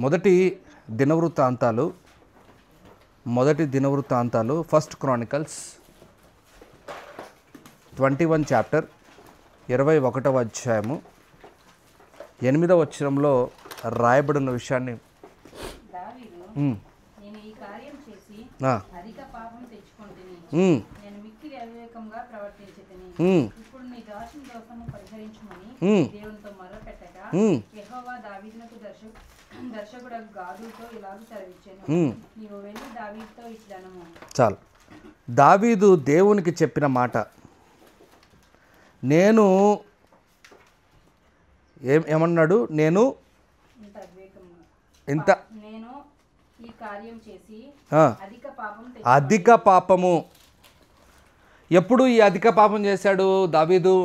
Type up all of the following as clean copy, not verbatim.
మొదటి దినవృత్తాంతాలు first Chronicles 21 chapter 21వ అధ్యాయము 8వ వచనంలో రాయబడిన విషయాన్ని నేను ఈ కార్యం చేసి అధిక పాపం తెచ్చుకొంటిని. నేను మిక్కిలి అవివేకంగా ప్రవర్తించితిని. ఇప్పుడు నీ దాసుని దోషము పరిహరించుమని దేవునితో మొరపెట్టగా యెహోవా దావీదునకు దర్శకుడు గాదుతో ఇలాగ సెలవిచ్చెను, నీవు వెళ్ళి దావీదుతో ఇట్లనము. చాలు. దావీదు దేవునికి చెప్పిన మాట, నేను ఏమన్నాడు? నేను ఇంత నేను ఈ కార్యం చేసి అధిక పాపము. ఎప్పుడు ఈ అధిక పాపం చేశాడు దావీదు?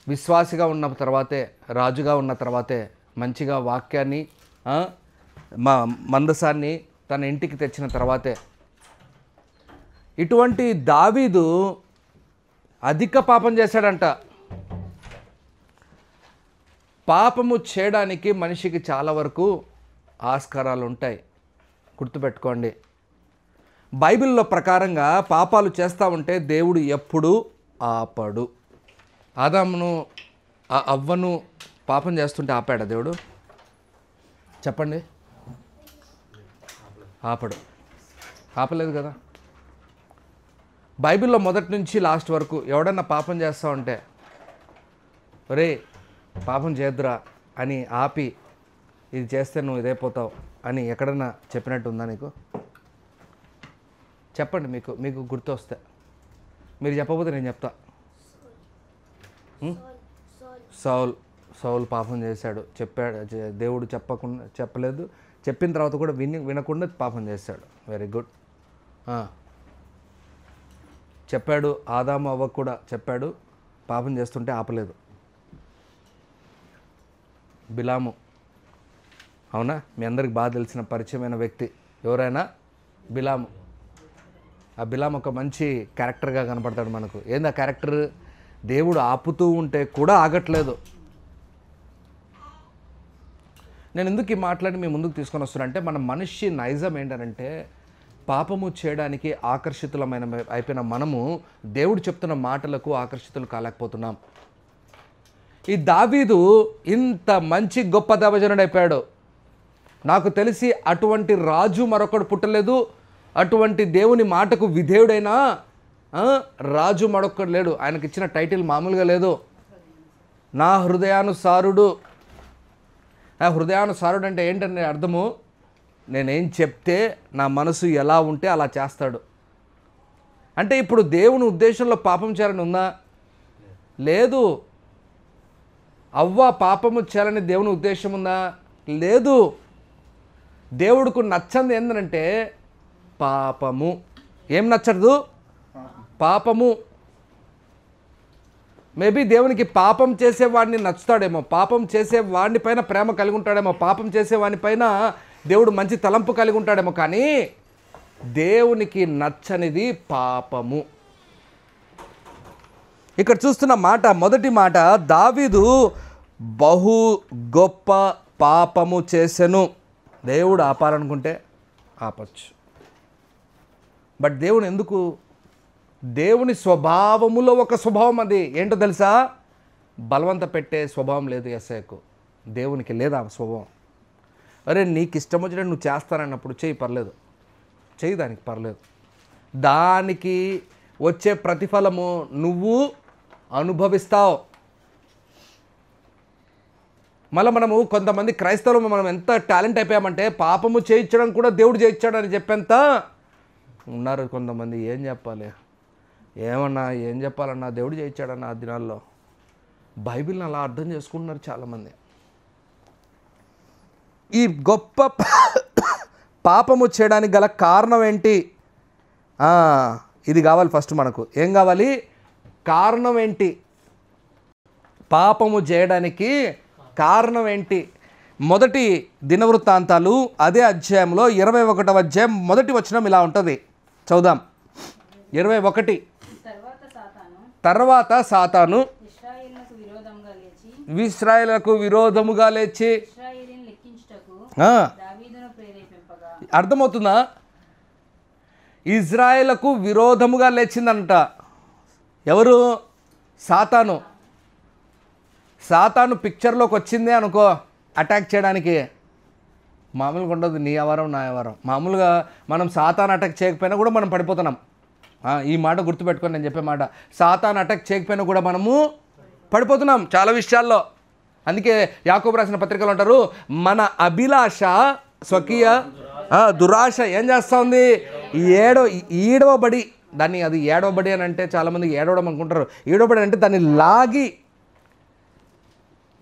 విశ్వాసిగా ఉన్న తర్వాతే, రాజుగా ఉన్న తర్వాతే, మంచిగా వాక్యాన్ని మందసాన్ని తన ఇంటికి తెచ్చిన తర్వాతే. ఇటువంటి దావీదు అధిక పాపం చేశాడంట. పాపము చేయడానికి మనిషికి చాలా వరకు ఆస్కారాలు ఉంటాయి, గుర్తుపెట్టుకోండి. బైబిల్లో ప్రకారంగా పాపాలు చేస్తూ ఉంటే దేవుడు ఎప్పుడూ ఆపడు. ఆదామును అవ్వను పాపం చేస్తుంటే ఆపాడా దేవుడు? చెప్పండి. ఆపలేదు కదా. బైబిల్లో మొదటి నుంచి లాస్ట్ వరకు ఎవడన్నా పాపం చేస్తూ ఉంటే, ఒరే పాపం చేద్దురా అని ఆపి, ఇది చేస్తే నువ్వు ఇదైపోతావు అని ఎక్కడన్నా చెప్పినట్టు ఉందా నీకు? చెప్పండి, మీకు గుర్తు వస్తే. మీరు చెప్పకపోతే నేను చెప్తా. సౌలు పాపం చేశాడు, చెప్పాడు. దేవుడు చెప్పలేదు, చెప్పిన తర్వాత కూడా వినకుండా పాపం చేశాడు. Very good. చెప్పాడు, ఆదాము అవ్వకు కూడా చెప్పాడు, పాపం చేస్తుంటే ఆపలేదు. బిలాము, అవునా? మీ అందరికి బాగా తెలిసిన పరిచయమైన వ్యక్తి ఎవరైనా? బిలాము. ఆ బిలాము ఒక మంచి క్యారెక్టర్గా కనపడతాడు మనకు. ఏంది ఆ క్యారెక్టర్? దేవుడు ఆపుతూ ఉంటే కూడా ఆగట్లేదు. నేను ఎందుకు ఈ మాట్లాడి మీ ముందుకు తీసుకొని వస్తున్నానంటే, మన మనిషి నైజం ఏంటంటే, పాపము చేయడానికి అయిపోయిన మనము దేవుడు చెప్తున్న మాటలకు ఆకర్షితులు కాలేకపోతున్నాం. ఈ దావీదు ఇంత మంచి గొప్ప దైవజనుడు అయిపోయాడు. నాకు తెలిసి అటువంటి రాజు మరొకడు పుట్టలేదు, అటువంటి దేవుని మాటకు విధేయుడైనా రాజు మరొకడు లేడు. ఆయనకి ఇచ్చిన టైటిల్ మామూలుగా లేదు, నా హృదయానుసారుడు. హృదయానుసారుడు అంటే ఏంటంటే అర్థము, నేనేం చెప్తే నా మనసు ఎలా ఉంటే అలా చేస్తాడు. అంటే ఇప్పుడు దేవుని ఉద్దేశంలో పాపం చేయాలని ఉందా? లేదు. అవ్వ పాపము చేయాలని దేవుని ఉద్దేశం ఉందా? లేదు. దేవుడికి నచ్చంది ఏంటంటే పాపము. ఏం నచ్చదు? పాపము. మేబీ దేవునికి పాపం చేసేవాడిని నచ్చుతాడేమో, పాపం చేసేవాడిని పైన ప్రేమ కలిగి ఉంటాడేమో, పాపం చేసేవాడిని పైన దేవుడు మంచి తలంపు కలిగి ఉంటాడేమో, కానీ దేవునికి నచ్చనిది పాపము. ఇక్కడ చూస్తున్న మాట, మొదటి మాట, దావీదు బహు గొప్ప పాపము చేసెను. దేవుడు ఆపాలనుకుంటే ఆపచ్చు. బట్ దేవుడు ఎందుకు? దేవుని స్వభావములో ఒక స్వభావం అది ఏంటో తెలుసా? బలవంత పెట్టే స్వభావం లేదు యేసయ్యకు. దేవునికి లేదా ఆ స్వభావం. అరే నీకు ఇష్టం వచ్చినట్టు నువ్వు చేస్తానన్నప్పుడు చెయ్యి, పర్లేదు, చెయ్యి, దానికి పర్లేదు. దానికి వచ్చే ప్రతిఫలము నువ్వు అనుభవిస్తావు. మళ్ళీ మనము కొంతమంది క్రైస్తవులు మనం ఎంత టాలెంట్ అయిపోయామంటే, పాపము చేయించడం కూడా దేవుడు చేయించాడు అని చెప్పేంత ఉన్నారు కొంతమంది. ఏం చెప్పాలి, ఏం చెప్పాలన్నా దేవుడు చేయించాడన్న ఆ దినాల్లో. బైబిల్ని అలా అర్థం చేసుకుంటున్నారు చాలామంది. ఈ గొప్ప పాపము చేయడానికి గల కారణం ఏంటి? ఇది కావాలి ఫస్ట్ మనకు. ఏం కావాలి? కారణం ఏంటి? పాపము చేయడానికి కారణం ఏంటి? మొదటి దినవృత్తాంతాలు అదే అధ్యాయంలో 21వ అధ్యాయం మొదటి వచనం ఇలా ఉంటుంది. చదువుదాం. 21. తర్వాత సాతాను ఇశ్రాయేలుకు విరోధముగా లేచి దావీదును ప్రేరేపింపగా. అర్థమవుతుందా? ఇజ్రాయేలుకు విరోధముగా లేచిందంట ఎవరు? సాతాను. సాతాను పిక్చర్లోకి వచ్చిందే అనుకో అటాక్ చేయడానికి, మామూలుగా ఉండదు. నీ వ్యవహారం నా వ్యవహారం. మామూలుగా మనం సాతాను అటాక్ చేయకపోయినా కూడా మనం పడిపోతున్నాం. ఈ మాట గుర్తుపెట్టుకొని నేను చెప్పే మాట, సాతాను అటాక్ చేయకపోయినా కూడా మనము పడిపోతున్నాం చాలా విషయాల్లో. అందుకే యాకోబు రాసిన పత్రికలు అంటారు, మన అభిలాష స్వకీయ దురాశ ఏం చేస్తూ ఉంది? ఈడవబడి, దాన్ని అది ఏడవబడి అని అంటే చాలామంది ఏడవడం అనుకుంటారు. ఈడవబడి అంటే దాన్ని లాగి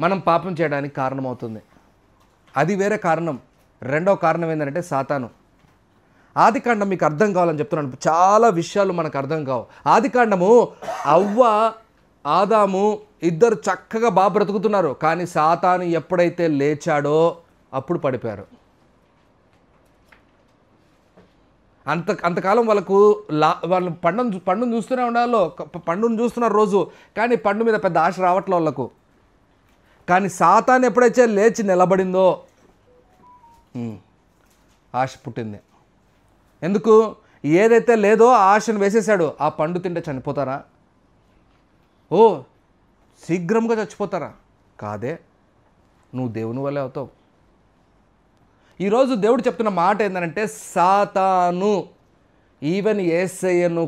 మనం పాపం చేయడానికి కారణమవుతుంది. అది వేరే కారణం. రెండవ కారణం ఏంటంటే సాతాను. ఆదికాండం మీకు అర్థం కావాలని చెప్తున్నాను, చాలా విషయాలు మనకు అర్థం కావు. ఆదికాండము అవ్వ ఆదాము ఇద్దరు చక్కగా బాగా బ్రతుకుతున్నారు, కానీ సాతాను ఎప్పుడైతే లేచాడో అప్పుడు పడిపోయారు. అంతకాలం వాళ్ళు పండును చూస్తూనే ఉండాలో, పండును చూస్తున్నారు రోజు, కానీ పండు మీద పెద్ద ఆశ రావట్లే వాళ్ళకు. కానీ సాతాను ఎప్పుడైతే లేచి నిలబడిందో ఆశ పుట్టింది. ఎందుకు? ఏదైతే లేదో ఆ ఆశను వేసేసాడు. ఆ పండు తింటే చనిపోతారా? ఓ శీఘ్రంగా చచ్చిపోతారా? కాదే, నువ్వు దేవుని వల్లే అవుతావు. ఈరోజు దేవుడు చెప్తున్న మాట ఏంటంటే, సాతాను ఈవెన్ యేసేను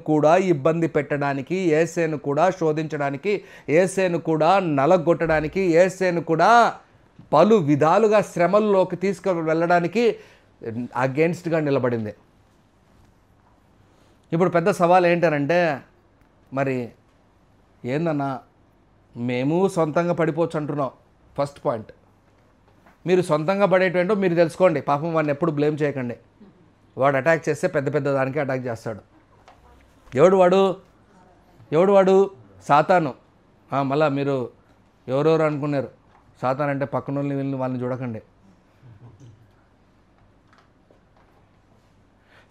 కూడా ఇబ్బంది పెట్టడానికి, యేసేను కూడా శోధించడానికి, యేసేను కూడా నలగొట్టడానికి, యేసేను కూడా పలు విధాలుగా శ్రమల్లోకి తీసుకువెళ్ళడానికి అగెన్స్ట్గా నిలబడింది. ఇప్పుడు పెద్ద సవాల్ ఏంటంటే, మరి ఏందన్నా మేము సొంతంగా పడిపోవచ్చు అంటున్నాం. ఫస్ట్ పాయింట్, మీరు సొంతంగా పడేటంటో మీరు తెలుసుకోండి. పాపం వాడిని ఎప్పుడు బ్లేమ్ చేయకండి. వాడు అటాక్ చేస్తే పెద్ద దానికి అటాక్ చేస్తాడు. ఎవడు వాడు? సాతాను. మళ్ళా మీరు ఎవరెవరు అనుకున్నారు? సాతాను అంటే పక్కన వాళ్ళని చూడకండి.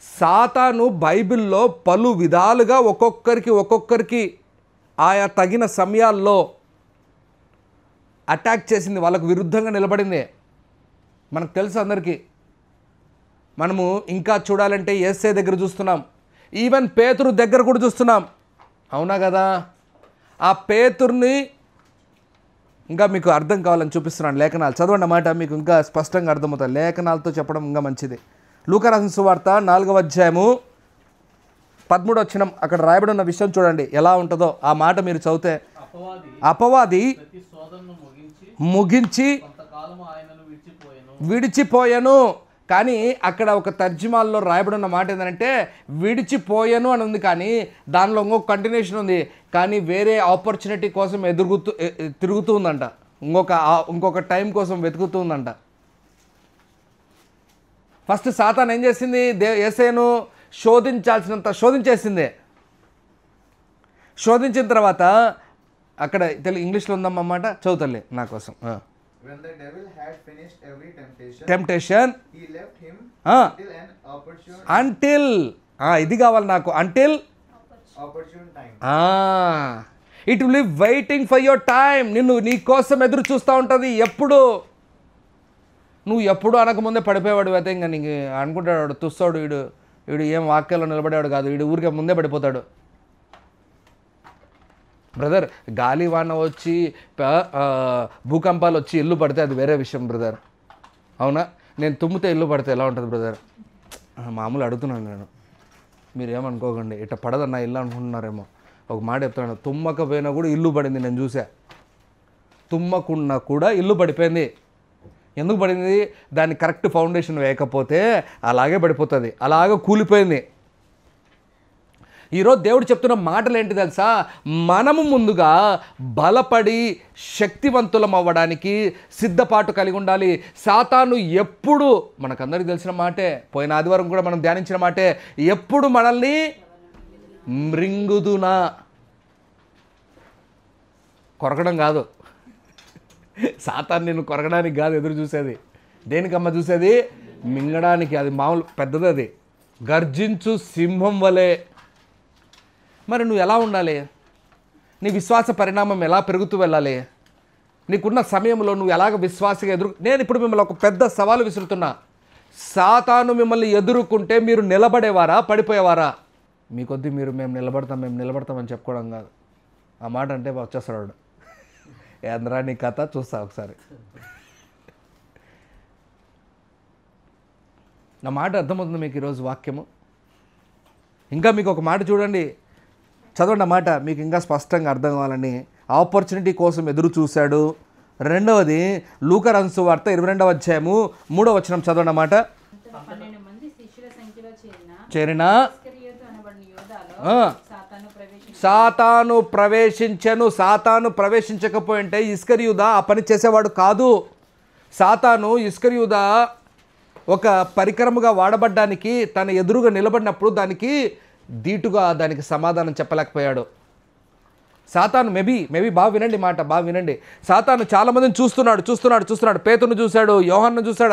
సాతాను బైబిల్లో పలు విధాలుగా ఒక్కొక్కరికి ఆయా తగిన సమయాల్లో అటాక్ చేసింది, వాళ్ళకు విరుద్ధంగా నిలబడింది. మనకు తెలుసు అందరికీ. మనము ఇంకా చూడాలంటే యేసే దగ్గర చూస్తున్నాం, ఈవెన్ పేతురు దగ్గర కూడా చూస్తున్నాం. అవునా కదా? ఆ పేతుర్ని ఇంకా మీకు అర్థం కావాలని చూపిస్తున్నాను. లేఖనాలు చదవండి అన్నమాట, మీకు ఇంకా స్పష్టంగా అర్థమవుతుంది. లేఖనాలతో చెప్పడం ఇంకా మంచిది. లూకా రాసిన సువార్త 4వ అధ్యాయము 13వ వచనం, అక్కడ రాయబడి ఉన్న విషయం చూడండి ఎలా ఉంటుందో. ఆ మాట మీరు చదివితే, అపవాది ముగించి విడిచిపోయాను. కానీ అక్కడ ఒక తర్జుమాల్లో రాయబడి ఉన్న మాట ఏంటంటే విడిచిపోయాను అని ఉంది, కానీ దానిలో ఇంకొక కంటిన్యూషన్ ఉంది. కానీ వేరే ఆపర్చునిటీ కోసం తిరుగుతూ ఉందంట, ఇంకొక టైం కోసం వెతుకుతూ ఉందంట. ఫస్ట్ సాతాను ఏం చేసింది? యేసేను శోధించాల్సినంత శోధించేసింది. శోధించిన తర్వాత అక్కడ ఇంగ్లీష్లో ఉందన్నమాట, చదువుతలే నా కోసం. When the devil had finished every temptation, he left him until ఇది కావాలి నాకు, until opportune time. It will be waiting for your time. నీ కోసం ఎదురు చూస్తూ ఉంటుంది. నువ్వు ఎప్పుడు అనకముందే పడిపోయేవాడు అయితే ఇంకా నీకు అనుకుంటాడు తుస్తాడు, వీడు ఏం వాక్యాల్లో నిలబడేవాడు కాదు, వీడు ఊరికే ముందే పడిపోతాడు. బ్రదర్, గాలి వాన వచ్చి భూకంపాలు వచ్చి ఇల్లు పడితే అది వేరే విషయం బ్రదర్. అవునా? నేను తుమ్మితే ఇల్లు పడితే ఎలా ఉంటుంది బ్రదర్? మామూలు అడుగుతున్నాను నేను, మీరు ఏమనుకోకండి. ఇట్లా పడదన్న ఇల్లు అనుకుంటున్నారేమో. ఒక మాట చెప్తున్నాను, తుమ్మకపోయినా కూడా ఇల్లు పడింది. నేను చూసా, తుమ్మకున్నా కూడా ఇల్లు పడిపోయింది. ఎందుకు పడింది? దాన్ని కరెక్ట్ ఫౌండేషన్ వేయకపోతే అలాగే పడిపోతుంది, అలాగే కూలిపోయింది. ఈరోజు దేవుడు చెప్తున్న మాటలు ఏంటి తెలుసా? మనము ముందుగా బలపడి శక్తివంతులం అవ్వడానికి సిద్ధపాటు కలిగి ఉండాలి. సాతాను ఎప్పుడు, మనకందరికీ తెలిసిన మాటే, పోయిన ఆదివారం కూడా మనం ధ్యానించిన మాటే, ఎప్పుడు మనల్ని మృంగుదునా, కొరకడం కాదు. సాతాను నిన్ను కొరకడానికి కాదు ఎదురు చూసేది. దేనికమ్మ చూసేది? మింగడానికి. అది మామూలు పెద్దది, అది గర్జించు సింహం వలె. మరి నువ్వు ఎలా ఉండాలి? నీ విశ్వాస పరిణామం ఎలా పెరుగుతూ వెళ్ళాలి? నీకున్న సమయంలో నువ్వు ఎలాగ విశ్వాసగా నేను ఇప్పుడు మిమ్మల్ని ఒక పెద్ద సవాలు విసురుతున్నా. సాతాను మిమ్మల్ని ఎదుర్కొంటే మీరు నిలబడేవారా, పడిపోయేవారా? మీ కొద్దీ మేము నిలబడతామని చెప్పుకోవడం కాదు. ఆ మాట అంటే వచ్చేస్తాడు వాడు. ఏంద్రా నీ కథ చూస్తా ఒకసారి. నా మాట అర్థమవుతుంది మీకు ఈరోజు వాక్యము? ఇంకా మీకు ఒక మాట చూడండి, చదవండి ఆ మాట, మీకు ఇంకా స్పష్టంగా అర్థం కావాలని. ఆపర్చునిటీ కోసం ఎదురు చూశాడు. రెండవది లూకా రాసిన సువార్త 22వ అధ్యాయము 3వ వచనం చదవండి అన్నమాట. 12 మంది శిష్యుల సంఖ్యలో చేరిన ఇస్కరియోతు అనబడిన యూదాలో సాతాను ప్రవేశించెను. సాతాను ప్రవేశించకపోయింటే ఇస్కరియూదా ఆ పని చేసేవాడు కాదు. సాతాను ఇస్కరియూదా ఒక పరికరముగా వాడబడ్డానికి తన ఎదురుగా నిలబడినప్పుడు దానికి ధీటుగా దానికి సమాధానం చెప్పలేకపోయాడు. సాతాను మేబీ బాగా వినండి మాట, బాగా వినండి. సాతాను చాలామందిని చూస్తున్నాడు. పేతురును చూశాడు, యోహాన్ను చూశాడు,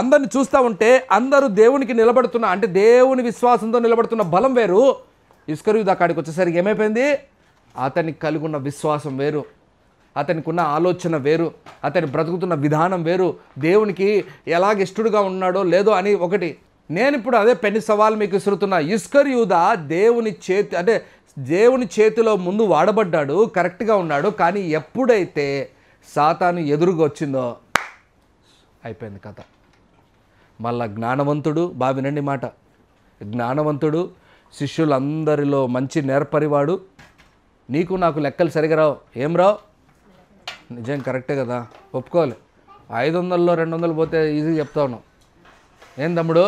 అందరిని చూస్తూ ఉంటే అందరూ దేవునికి నిలబడుతున్న, అంటే దేవుని విశ్వాసంతో నిలబడుతున్న బలం వేరు. ఇస్కరియోతు అక్కడికి వచ్చేసరికి ఏమైపోయింది? అతనికి కలిగి ఉన్న విశ్వాసం వేరు, అతనికి ఉన్న ఆలోచన వేరు, అతని బ్రతుకుతున్న విధానం వేరు, దేవునికి ఎలాగ ఇష్టడుగా ఉన్నాడో లేదో అని ఒకటి. నేను ఇప్పుడు అదే పెన్ని సవాల్ మీకు విసురుతున్నా. ఇస్కరియోతు దేవుని చేతిలో ముందు వాడబడ్డాడు, కరెక్ట్గా ఉన్నాడు. కానీ ఎప్పుడైతే సాతాను ఎదురుగా వచ్చిందో అయిపోయింది కథ. మళ్ళా జ్ఞానవంతుడు, బాగా వినండి మాట, జ్ఞానవంతుడు, శిష్యులందరిలో మంచి నేర్పరివాడు, నీకు నాకు లెక్కలు సరిగా రావు. ఏం రావు? నిజం కరెక్టే కదా, ఒప్పుకోవాలి. 500లో 200 పోతే ఈజీగా చెప్తా ఉన్నావు. ఏం తమ్ముడు,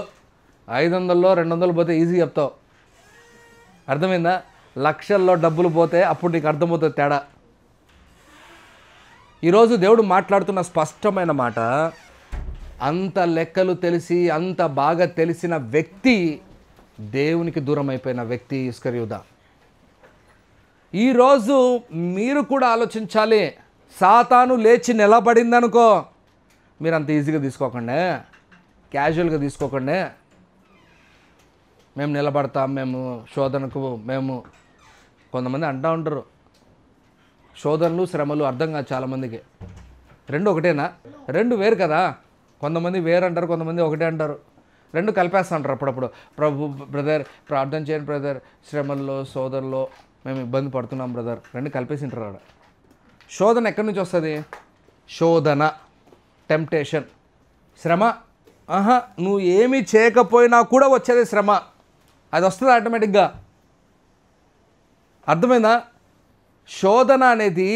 500లో 200 పోతే ఈజీ చెప్తావు. అర్థమైందా? లక్షల్లో డబ్బులు పోతే అప్పుడు నీకు అర్థమవుతుంది తేడా. ఈరోజు దేవుడు మాట్లాడుతున్న స్పష్టమైన మాట, అంత లెక్కలు తెలిసి అంత బాగా తెలిసిన వ్యక్తి దేవునికి దూరం అయిపోయిన వ్యక్తి ఇస్కరియోతు. ఈరోజు మీరు కూడా ఆలోచించాలి. సాతాను లేచి నిలబడిందనుకో, మీరు అంత ఈజీగా తీసుకోకండి, క్యాజువల్గా తీసుకోకండి. మేము నిలబడతాం, మేము శోధనకు కొంతమంది అంటూ ఉంటారు, శోధనలు శ్రమలు అర్థం కాదు చాలామందికి. రెండు ఒకటేనా? రెండు వేరు కదా. కొంతమంది వేరు అంటారు, కొంతమంది ఒకటే అంటారు. రెండు కలిపేస్తూ ఉంటారు అప్పుడప్పుడు. బ్రదర్ ప్రార్థన చేయండి బ్రదర్, శ్రమల్లో శోధనలో మేము ఇబ్బంది పడుతున్నాం బ్రదర్, రెండు కలిపేసి ఉంటారు ఆడ. శోధన ఎక్కడి నుంచి వస్తుంది? శోధన, టెంప్టేషన్, శ్రమ. నువ్వు ఏమీ చేయకపోయినా కూడా వచ్చేది శ్రమ, అది వస్తుంది ఆటోమేటిక్గా. అర్థమైందా? శోధన అనేది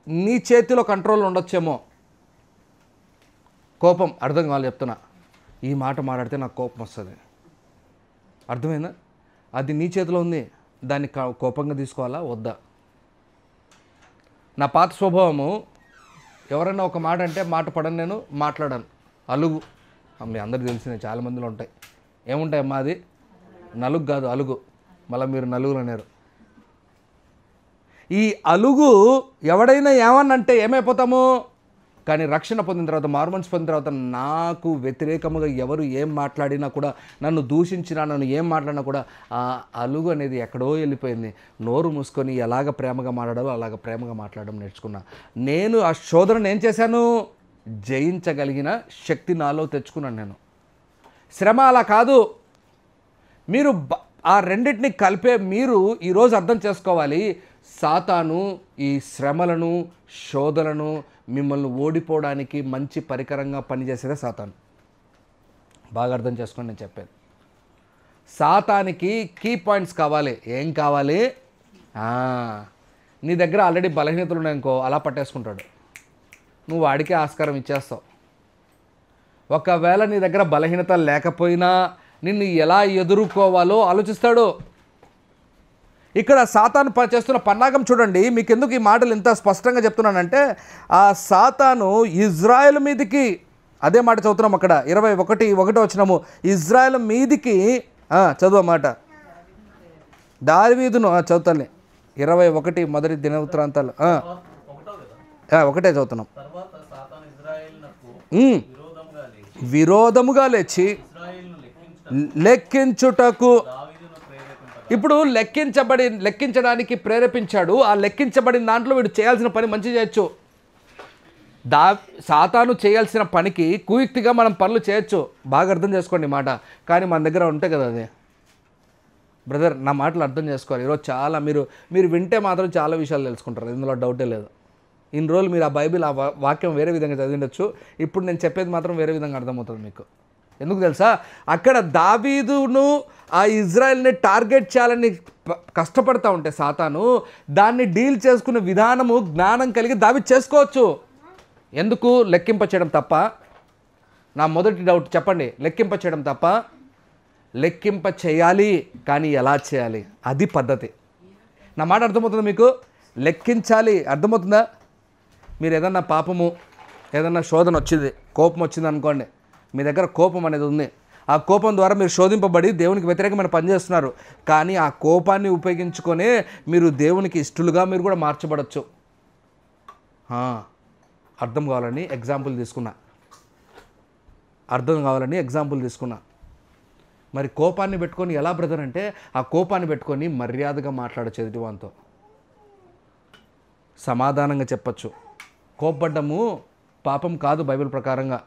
నీ చేతిలో కంట్రోల్ ఉండొచ్చేమో. కోపం అర్థం కావాలి చెప్తున్నా, ఈ మాట మాట్లాడితే నాకు కోపం వస్తుంది, అర్థమైందా? అది నీ చేతిలో ఉంది, దాన్ని కోపంగా తీసుకోవాలా వద్దా? నా పాత స్వభావము, ఎవరైనా ఒక మాట అంటే మాట పడను, నేను మాట్లాడాను, అలుగు. మీ అందరికీ తెలిసినవి చాలామందిలో ఉంటాయి. ఏముంటాయి అమ్మా? అది నలుగు కాదు, అలుగు. మళ్ళీ మీరు నలుగులు అన్నారు. ఈ అలుగు ఎవడైనా ఏమన్నంటే ఏమైపోతాము? కానీ రక్షణ పొందిన తర్వాత, మారుమనసు పొందిన తర్వాత, నాకు వ్యతిరేకముగా ఎవరు ఏం మాట్లాడినా కూడా, నన్ను దూషించినా, నన్ను ఏం మాట్లాడినా కూడా ఆ అలుగు అనేది ఎక్కడో వెళ్ళిపోయింది. నోరు మూసుకొని ఎలాగ ప్రేమగా మాట్లాడాలో అలాగ ప్రేమగా మాట్లాడడం నేర్చుకున్నా. నేను ఆ శోధనను ఏం చేశాను? జయించగలిగిన శక్తి నాలో తెచ్చుకున్నాను నేను. శ్రమ అలా కాదు. మీరు ఆ రెండింటిని కలిపే మీరు ఈరోజు అర్థం చేసుకోవాలి. సాతాను ఈ శ్రమలను, శోధనలను మిమ్మల్ని ఓడిపోవడానికి మంచి పరికరంగా పనిచేసేదే సాతాను. బాగా అర్థం చేసుకొని నేను చెప్పాను. సాతానికి కీ పాయింట్స్ కావాలి. ఏం కావాలి? నీ దగ్గర ఆల్రెడీ బలహీనతలు ఉన్నాయనుకో, అలా పట్టేసుకుంటాడు. నువ్వు వాడికే ఆస్కారం ఇచ్చేస్తావు. ఒకవేళ నీ దగ్గర బలహీనత లేకపోయినా నిన్ను ఎలా ఎదుర్కోవాలో ఆలోచిస్తాడు. ఇక్కడ సాతాను చేస్తున్న పన్నాగం చూడండి. మీకు ఎందుకు ఈ మాటలు ఇంత స్పష్టంగా చెప్తున్నానంటే, ఆ సాతాను ఇజ్రాయెల్ మీదికి, అదే మాట చదువుతున్నాం అక్కడ 21 వచనము, ఇజ్రాయెల్ మీదికి చదువు మాట, దావీదును చదువుతాను 21 మొదటి దినవృత్తాంతాలు ఒకటే చదువుతున్నాం. విరోధముగా లేచి లెక్కించుటకు, ఇప్పుడు లెక్కించడానికి ప్రేరేపించాడు. ఆ లెక్కించబడిన దాంట్లో వీడు చేయాల్సిన పని మంచి చేయొచ్చు. సాతాను చేయాల్సిన పనికి కుయుక్తిగా మనం పనులు చేయొచ్చు. బాగా అర్థం చేసుకోండి మాట. కానీ మన దగ్గర ఉంటాయి కదా అది. బ్రదర్ నా మాటలు అర్థం చేసుకోవాలి. ఈరోజు చాలా మీరు వింటే మాత్రం చాలా విషయాలు తెలుసుకుంటారు, ఇందులో డౌటే లేదు. ఇన్ని రోజులు మీరు ఆ బైబిల్ ఆ వాక్యం వేరే విధంగా చదివిండొచ్చు, ఇప్పుడు నేను చెప్పేది మాత్రం వేరే విధంగా అర్థమవుతుంది మీకు. ఎందుకు తెలుసా, అక్కడ దావీదును ఆ ఇజ్రాయెల్ని టార్గెట్ చేయాలని కష్టపడతా ఉంటే సాతాను దాన్ని డీల్ చేసుకునే విధానము జ్ఞానం కలిగి దావీదు చేసుకోవచ్చు. ఎందుకు? లెక్కింప చేయడం తప్ప. నా మొదటి డౌట్ చెప్పండి, లెక్కింప చేయడం తప్ప? లెక్కింప చేయాలి, కానీ ఎలా చేయాలి? అది పద్ధతి. నా మాట అర్థమవుతుందా మీకు? లెక్కించాలి, అర్థమవుతుందా? మీరు ఏదన్నా పాపము, ఏదన్నా శోధన వచ్చింది, కోపం వచ్చింది అనుకోండి, మీ దగ్గర కోపం అనేది ఉంది, ఆ కోపం ద్వారా మీరు శోధింపబడి దేవునికి వ్యతిరేకమైన పని చేస్తున్నారు, కానీ ఆ కోపాన్ని ఉపయోగించుకొనే మీరు దేవునికి ఇష్టలుగా మీరు కూడా మార్చబడచ్చు. అర్థం కావాలని ఎగ్జాంపుల్ తీసుకున్నా. మరి కోపాన్ని పెట్టుకొని ఎలా బ్రదర్ అంటే, ఆ కోపాన్ని పెట్టుకొని మర్యాదగా మాట్లాడచ్చు ఎదుటివానితో, సమాధానంగా చెప్పచ్చు. కోపపడ్డము పాపం కాదు బైబిల్ ప్రకారంగా.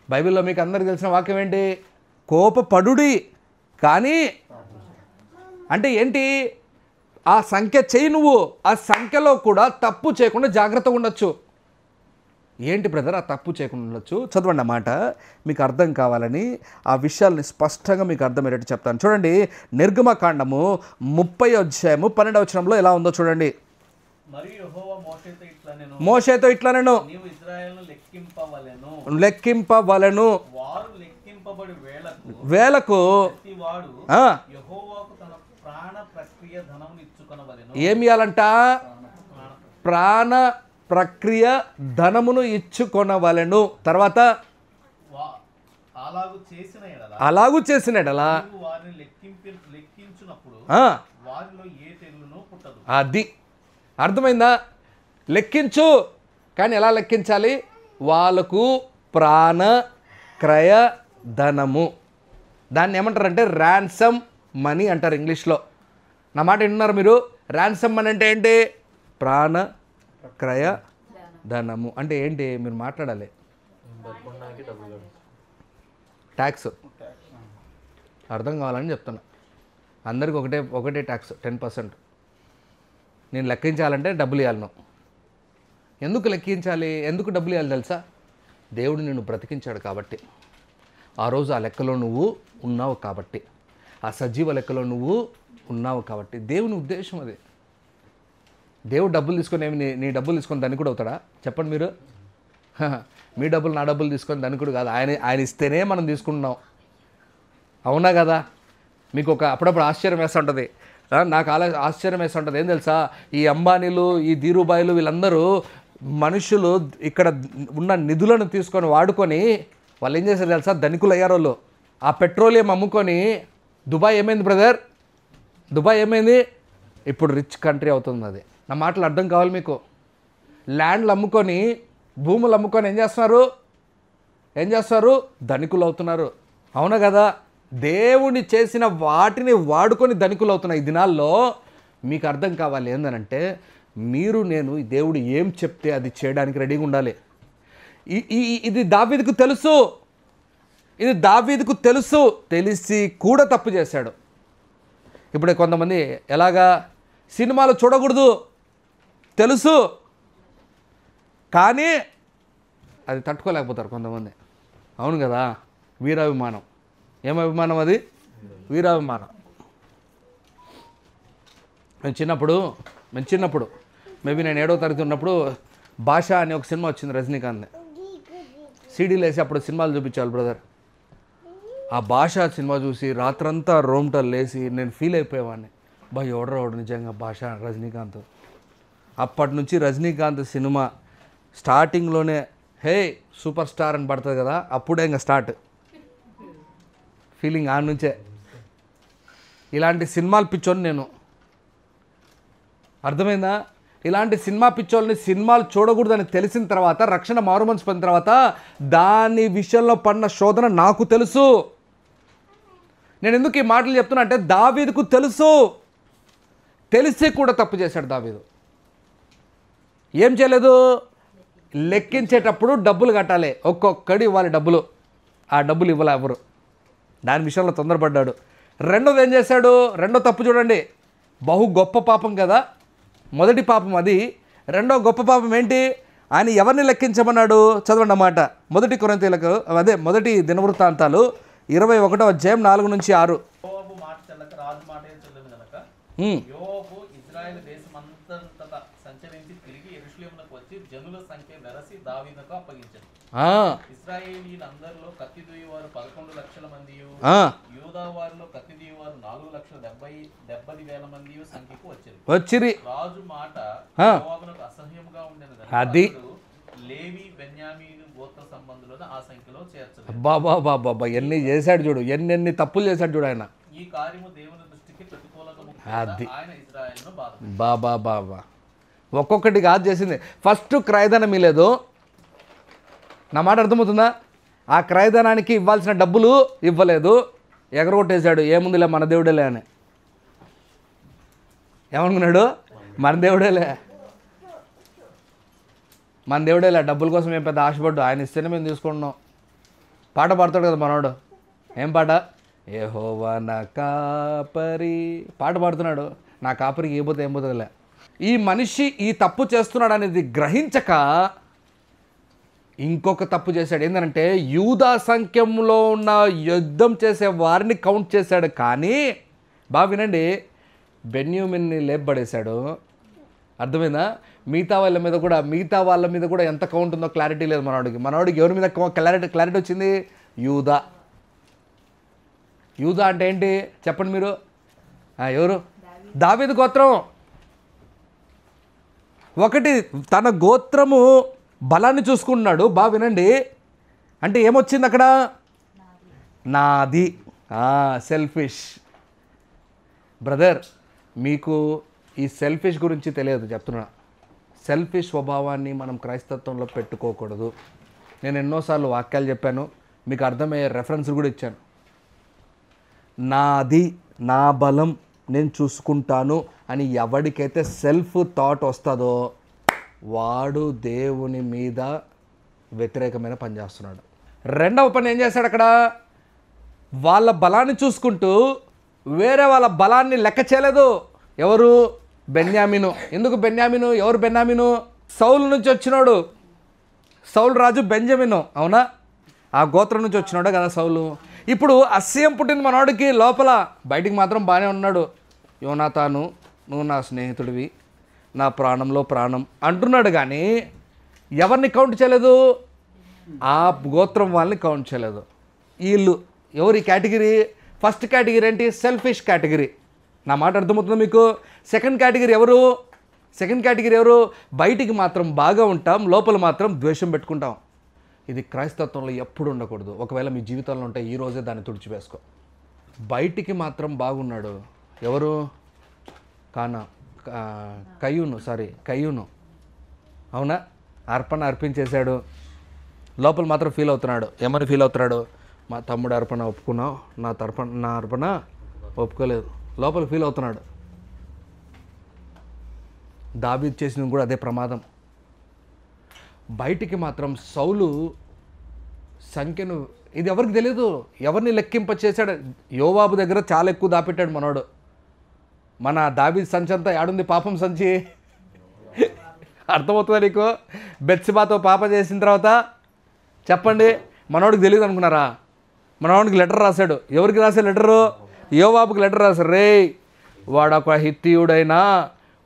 బైబిల్లో మీకు అందరికీ తెలిసిన వాక్యం ఏంటి? కోపపడుడి, కానీ అంటే ఏంటి? ఆ సంఖ్య చేయి, నువ్వు ఆ సంఖ్యలో కూడా తప్పు చేయకుండా జాగ్రత్తగా ఉండొచ్చు. ఏంటి బ్రదర్ ఆ తప్పు చేయకుండా ఉండొచ్చు? చదవండి అన్నమాట, మీకు అర్థం కావాలని ఆ విషయాల్ని స్పష్టంగా మీకు అర్థమయ్యేటట్టు చెప్తాను. చూడండి, నిర్గమకాండము 30:12 ఎలా ఉందో చూడండి. మోషేతో ఇట్లా నేను లెక్కింపవలెను, వేలకు ఏమి ఇవ్వాలంట? ప్రాణ ప్రక్రియ ధనమును ఇచ్చుకొనవలెను. తర్వాత అలాగూ చేసిన ఎడలా అది అర్థమైందా? లెక్కించు, కానీ ఎలా లెక్కించాలి? వాళ్ళకు ప్రాణ క్రయ ధనము, దాన్ని ఏమంటారంటే ర్యాన్సమ్ మనీ అంటారు ఇంగ్లీష్లో. నా మాట విన్నారు మీరు? ర్యాన్సమ్ మనీ అంటే ఏంటి? ప్రాణ క్రయ ధనము అంటే ఏంటి? మీరు మాట్లాడాలి. ట్యాక్స్ అర్థం కావాలని చెప్తున్నా. అందరికి ఒకటే ట్యాక్స్ 10%. నేను లెక్కించాలంటే డబ్బులు ఇవ్వాలి. నువ్వు ఎందుకు లెక్కించాలి? ఎందుకు డబ్బులు ఇవ్వాలి తెలుసా? దేవుడు నిన్ను బ్రతికించాడు కాబట్టి, ఆ రోజు ఆ లెక్కలో నువ్వు ఉన్నావు కాబట్టి, ఆ సజీవ లెక్కలో నువ్వు ఉన్నావు కాబట్టి. దేవుని ఉద్దేశం అది. దేవుడు డబ్బులు తీసుకొని నీ డబ్బులు తీసుకొని ధనికుడు అవుతాడా? చెప్పండి మీరు. మీ డబ్బులు నా డబ్బులు తీసుకొని ధనికుడు కాదు. ఆయన ఇస్తేనే మనం తీసుకుంటున్నాం, అవునా కదా? మీకు అప్పుడప్పుడు ఆశ్చర్యం వేస్తూ ఉంటుంది, నాకు ఆశ్చర్యం వేస్తూ ఉంటుంది. ఏం తెలుసా, ఈ అంబానీలు, ఈ ధీరుబాయిలు, వీళ్ళందరూ మనుషులు ఇక్కడ ఉన్న నిధులను తీసుకొని వాడుకొని వాళ్ళు ఏం చేశారు తెలుసా? ధనికులు అయ్యారు వాళ్ళు. ఆ పెట్రోలియం అమ్ముకొని దుబాయ్ ఏమైంది బ్రదర్? దుబాయ్ ఏమైంది? ఇప్పుడు రిచ్ కంట్రీ అవుతుంది అది. నా మాటలు అర్థం కావాలి మీకు. ల్యాండ్లు అమ్ముకొని, భూములు అమ్ముకొని ఏం చేస్తారు? ధనికులు అవుతున్నారు, అవునా కదా? దేవుని చేసిన వాటిని వాడుకొని ధనికులు అవుతున్న ఈ దినాల్లో మీకు అర్థం కావాలి ఏందనంటే, నేను దేవుడు ఏం చెప్తే అది చేయడానికి రెడీగా ఉండాలి. ఇది దావీదుకు తెలుసు, తెలిసి కూడా తప్పు చేశాడు. ఇప్పుడు కొంతమంది ఎలాగా సినిమాలు చూడకూడదు తెలుసు, కానీ అది తట్టుకోలేకపోతారు కొంతమంది, అవును కదా? వీరాభిమానం. ఏం అభిమానం అది? వీరాభిమానం. మేము చిన్నప్పుడు మేబీ నేను 7వ తరగతి ఉన్నప్పుడు భాష అనే ఒక సినిమా వచ్చింది, రజనీకాంత్. సీడీలు వేసి అప్పుడు సినిమాలు చూపించాలి బ్రదర్. ఆ భాష సినిమా చూసి రాత్రంతా రోమ్టల్ లేసి నేను ఫీల్ అయిపోయేవాడిని. ఎవడరాడు నిజంగా భాష రజనీకాంత్. అప్పటి నుంచి రజనీకాంత్ సినిమా స్టార్టింగ్లోనే హే సూపర్ స్టార్ అని పడుతుంది కదా, అప్పుడే ఇంకా స్టార్ట్ ఫీలింగ్. ఆ నుంచే ఇలాంటి సినిమాలు పిచ్చోని నేను, అర్థమైందా? ఇలాంటి సినిమా పిచ్చోళ్ళని సినిమాలు చూడకూడదని తెలిసిన తర్వాత, రక్షణ మారుమనసు పొందిన తర్వాత దాని విషయంలో పడిన శోధన నాకు తెలుసు. నేను ఎందుకు ఈ మాటలు చెప్తున్నా అంటే, దావీదుకు తెలిసి కూడా తప్పు చేశాడు దావీదు. ఏం చేయలేదు? లెక్కించేటప్పుడు డబ్బులు కట్టాలి, ఒక్కొక్కడి ఇవ్వాలి డబ్బులు. ఆ డబ్బులు ఇవ్వాలి ఎవరు. దాని విషయంలో తొందరపడ్డాడు. రెండోది ఏం చేశాడు? రెండో తప్పు చూడండి, బహు గొప్ప పాపం కదా. మొదటి పాపం అది. రెండో గొప్ప పాపం ఏంటి? ఆయన ఎవరిని లెక్కించమన్నాడు? చదవండి అన్నమాట. మొదటి దినవృత్తాంతాలు 21వ అధ్యాయం 4-6. యోవాబు మాట చెల్లక రాజు మాటే చెల్లదు గనక యోవాబు ఇశ్రాయేలు దేశమంతటా సంచరించి తిరిగి యెరూషలేమునకు వచ్చి జనుల సంఖ్య వెరసి దావీదుకు అప్పగించాడు. ఇశ్రాయేలీయులందరిలో కత్తి దూయేవారు 11 లక్షల మందియు, యూదా వారిలో కత్తి దూయేవారు 4,70,000 మందియు సంఖ్యకు వచ్చిరి. రాజు మాట యోవాబునకు అసహ్యంగా ఉండెను గనుక లేవి బెన్యామీను గోత్ర సంబంధులను ఆ సంఖ్యలో చేర్చలేదు. బాబా ఎన్ని చేశాడు చూడు, ఎన్ని తప్పులు చేశాడు చూడు ఆయన. ఈ కార్యము దేవుని దృష్టికి ప్రతికూలంగా ఆయన ఇశ్రాయేలును బాబా ఒక్కొక్కటి కాదు చేసింది. ఫస్ట్ క్రయధనం ఇవ్వలేదు. నా మాట అర్థమవుతుందా? ఆ క్రయధనానికి ఇవ్వాల్సిన డబ్బులు ఇవ్వలేదు, ఎగరగొట్టేశాడు. ఏముందిలే మన దేవుడేలే అని. ఏమనుకున్నాడు? మన దేవుడేలే డబ్బుల కోసం ఏం పెద్ద ఆశపడ్డు. ఆయన ఇస్తేనే మేము తీసుకుంటున్నాం. పాట పాడతాడు కదా మనోడు. ఏం పాట? యెహోవా నా కాపరి పాట పాడుతున్నాడు. నా కాపరికి ఏం పోతుందిలే. ఈ మనిషి ఈ తప్పు చేస్తున్నాడు అనేది గ్రహించక ఇంకొక తప్పు చేశాడు. ఏంటంటే యూదా సంఖ్యంలో ఉన్న యుద్ధం చేసే వారిని కౌంట్ చేశాడు. కానీ బాగా వినండి, బెన్యామీన్ని లేపబడేశాడు. అర్థమైందా? మిగతా వాళ్ళ మీద కూడా ఎంత కౌంట్ ఉందో క్లారిటీ లేదు మనవాడికి. ఎవరి మీద క్లారిటీ వచ్చింది? యూదా అంటే ఏంటి చెప్పండి మీరు? ఎవరు? దావీదు గోత్రం. ఒకటి తన గోత్రము బలాన్ని చూసుకుంటున్నాడు. బాగా వినండి, అంటే ఏమొచ్చింది అక్కడ? నాది. సెల్ఫిష్. బ్రదర్, మీకు ఈ సెల్ఫిష్ గురించి తెలియదు చెప్తున్నా. సెల్ఫిష్ స్వభావాన్ని మనం క్రైస్తత్వంలో పెట్టుకోకూడదు. నేను ఎన్నోసార్లు వాక్యాలు చెప్పాను, మీకు అర్థమయ్యే రెఫరెన్స్లు కూడా ఇచ్చాను. నాది, నా బలం, నేను చూసుకుంటాను అని ఎవరికైతే సెల్ఫ్ థాట్ వస్తుందో వాడు దేవుని మీద వ్యతిరేకమైన పని చేస్తున్నాడు. రెండవ పని ఏం చేశాడు అక్కడ? వాళ్ళ బలాన్ని చూసుకుంటూ వేరే వాళ్ళ బలాన్ని లెక్క చేయలేదు. ఎవరు? బెన్యామీను. ఎందుకు బెన్యామీను? ఎవరు బెన్యామీను? సౌలు నుంచి వచ్చినాడు. సౌలు రాజు బెంజమిను, అవునా? ఆ గోత్రం నుంచి వచ్చినాడు కదా సౌలు. ఇప్పుడు అసహ్యం పుట్టింది మనవాడికి లోపల, బయటికి మాత్రం బాగానే ఉన్నాడు. యోనాతాను, నువ్వు నా స్నేహితుడివి, నా ప్రాణంలో ప్రాణం అంటున్నాడు. కానీ ఎవరిని కౌంట్ చేయలేదు? ఆ గోత్రం వాళ్ళని కౌంట్ చేయలేదు. వీళ్ళు ఎవరి కేటగిరీ? ఫస్ట్ కేటగిరీ ఏంటి? Selfish category. నా మాట అర్థమవుతుందా మీకు? సెకండ్ కేటగిరీ ఎవరు? బయటికి మాత్రం బాగా ఉంటాం, లోపల మాత్రం ద్వేషం పెట్టుకుంటాం. ఇది క్రైస్తత్వంలో ఎప్పుడు ఉండకూడదు. ఒకవేళ మీ జీవితంలో ఉంటే ఈరోజే దాన్ని తుడిచివేసుకో. బయటికి మాత్రం బాగున్నాడు. ఎవరు? కయ్యూను, అవునా? అర్పణ అర్పించేశాడు. లోపల మాత్రం ఫీల్ అవుతున్నాడు. ఏమని ఫీల్ అవుతున్నాడు? మా తమ్ముడు అర్పణ ఒప్పుకున్నావు, నా అర్పణ ఒప్పుకోలేదు. లోపల ఫీల్ అవుతున్నాడు. దావీదు చేసినది కూడా అదే ప్రమాదం. బయటికి మాత్రం సౌలు సంఖ్యను ఇది ఎవరికి తెలియదు, ఎవరిని లెక్కింప చేశాడు. యోవాబు దగ్గర చాలా ఎక్కువ దాపెట్టాడు మనోడు. మన దావీదు సంచి అంతా ఏడుంది? పాపం సంచి. అర్థమవుతుందా నీకు? బెత్షెబాతో పాప చేసిన తర్వాత చెప్పండి, మనోడికి తెలియదు అనుకున్నారా? మనోడికి లెటర్ రాశాడు. ఎవరికి రాశాడు లెటరు? యోవాబుకి లెటర్ రాశాడు. రే, వాడు ఒక హిత్తీయుడైనా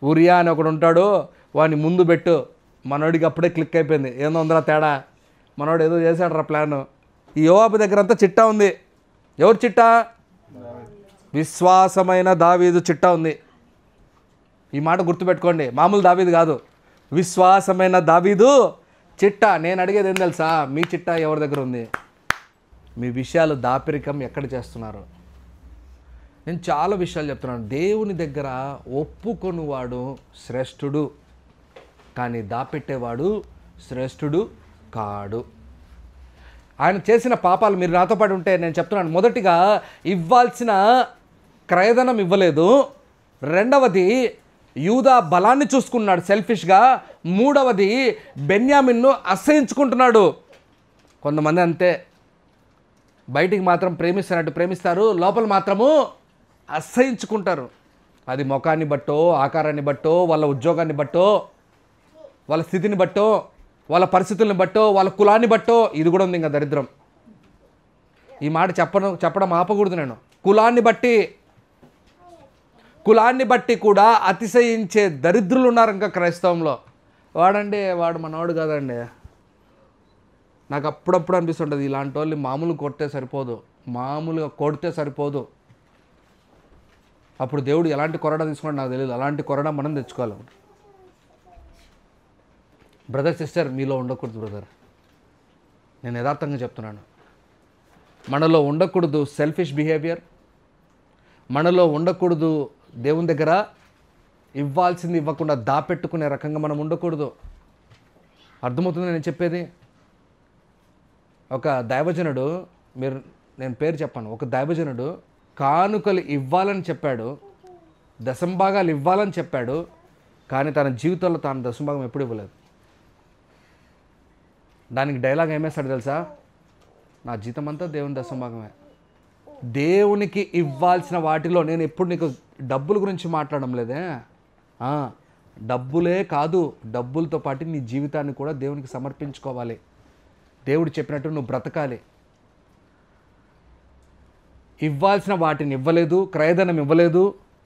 ఉరియా అని ఒకడు ఉంటాడు, వాడిని ముందు పెట్టు. మనోడికి అప్పుడే క్లిక్ అయిపోయింది. ఏందో ఉందిరా తేడా, మనోడు ఏదో చేశాడు రా ప్లాను. ఈ యోవాబు దగ్గర అంతా చిట్టా ఉంది. ఎవరు చిట్టా? విశ్వాసమైన దావీదు చిట్టా ఉంది. ఈ మాట గుర్తుపెట్టుకోండి, మామూలు దావీదు కాదు, విశ్వాసమైన దావీదు చిట్టా. నేను అడిగేది ఏం తెలుసా? మీ చిట్టా ఎవరి దగ్గర ఉంది? మీ విషయాలు దాపరికం ఎక్కడ చేస్తున్నారు? నేను చాలా విషయాలు చెప్తున్నాను. దేవుని దగ్గర ఒప్పుకొనివాడు శ్రేష్ఠుడు, కానీ దాపెట్టేవాడు శ్రేష్ఠుడు కాడు. ఆయన చేసిన పాపాలు మీరు నాతో పాటు ఉంటే నేను చెప్తున్నాను. మొదటిగా ఇవ్వాల్సిన క్రయధనం ఇవ్వలేదు. రెండవది యూదా బలాన్ని చూసుకున్నాడు సెల్ఫిష్గా. మూడవది బెన్యామిన్ను అసహించుకుంటున్నాడు. కొంతమంది అంతే, బయటికి మాత్రం ప్రేమిస్తున్నట్టు ప్రేమిస్తారు, లోపల మాత్రము అసహించుకుంటారు. అది ముఖాన్ని బట్టో, ఆకారాన్ని బట్టో, వాళ్ళ ఉద్యోగాన్ని బట్టో, వాళ్ళ స్థితిని బట్టో, వాళ్ళ పరిస్థితులను బట్టో, వాళ్ళ కులాన్ని బట్టో. ఇది కూడా ఉంది ఇంకా దరిద్రం. ఈ మాట చెప్పడం ఆపకూడదు నేను. కులాన్ని బట్టి కూడా అతిశయించే దరిద్రులు ఉన్నారు ఇంకా క్రైస్తవంలో. వాడు మనవాడు కాదండి. నాకు అప్పుడప్పుడు అనిపిస్తుంటుంది, ఇలాంటి వాళ్ళు మామూలుగా కొడితే సరిపోదు. అప్పుడు దేవుడు ఎలాంటి కొరడా తీసుకున్నాడు నాకు తెలియదు. అలాంటి కొరడా మనం తెచ్చుకోవాలి. బ్రదర్ సిస్టర్, మీలో ఉండకూడదు బ్రదర్. నేను యథార్థంగా చెప్తున్నాను. మనలో ఉండకూడదు సెల్ఫిష్ బిహేవియర్. మనలో ఉండకూడదు దేవుని దగ్గర ఇవ్వాల్సింది ఇవ్వకుండా దాపెట్టుకునే రకంగా మనం ఉండకూడదు. అర్థమవుతుంది నేను చెప్పేది? ఒక దైవజనుడు, నేను పేరు చెప్పాను, ఒక దైవజనుడు కానుకలు ఇవ్వాలని చెప్పాడు, దశంభాగాలు ఇవ్వాలని చెప్పాడు, కానీ తన జీవితంలో తాను దశంభాగం ఎప్పుడు ఇవ్వలేదు. దానికి డైలాగ్ ఏమేస్తాడు తెలుసా? నా జీతం అంతా దేవుని దశంభాగమే. దేవునికి ఇవ్వాల్సిన వాటిలో, నేను ఎప్పుడు నీకు డబ్బుల గురించి మాట్లాడడం లేదే, డబ్బులే కాదు, డబ్బులతో పాటు నీ జీవితాన్ని కూడా దేవునికి సమర్పించుకోవాలి. దేవుడు చెప్పినట్టు నువ్వు బ్రతకాలి. ఇవ్వాల్సిన వాటిని ఇవ్వలేదు, క్రయధనం ఇవ్వలేదు.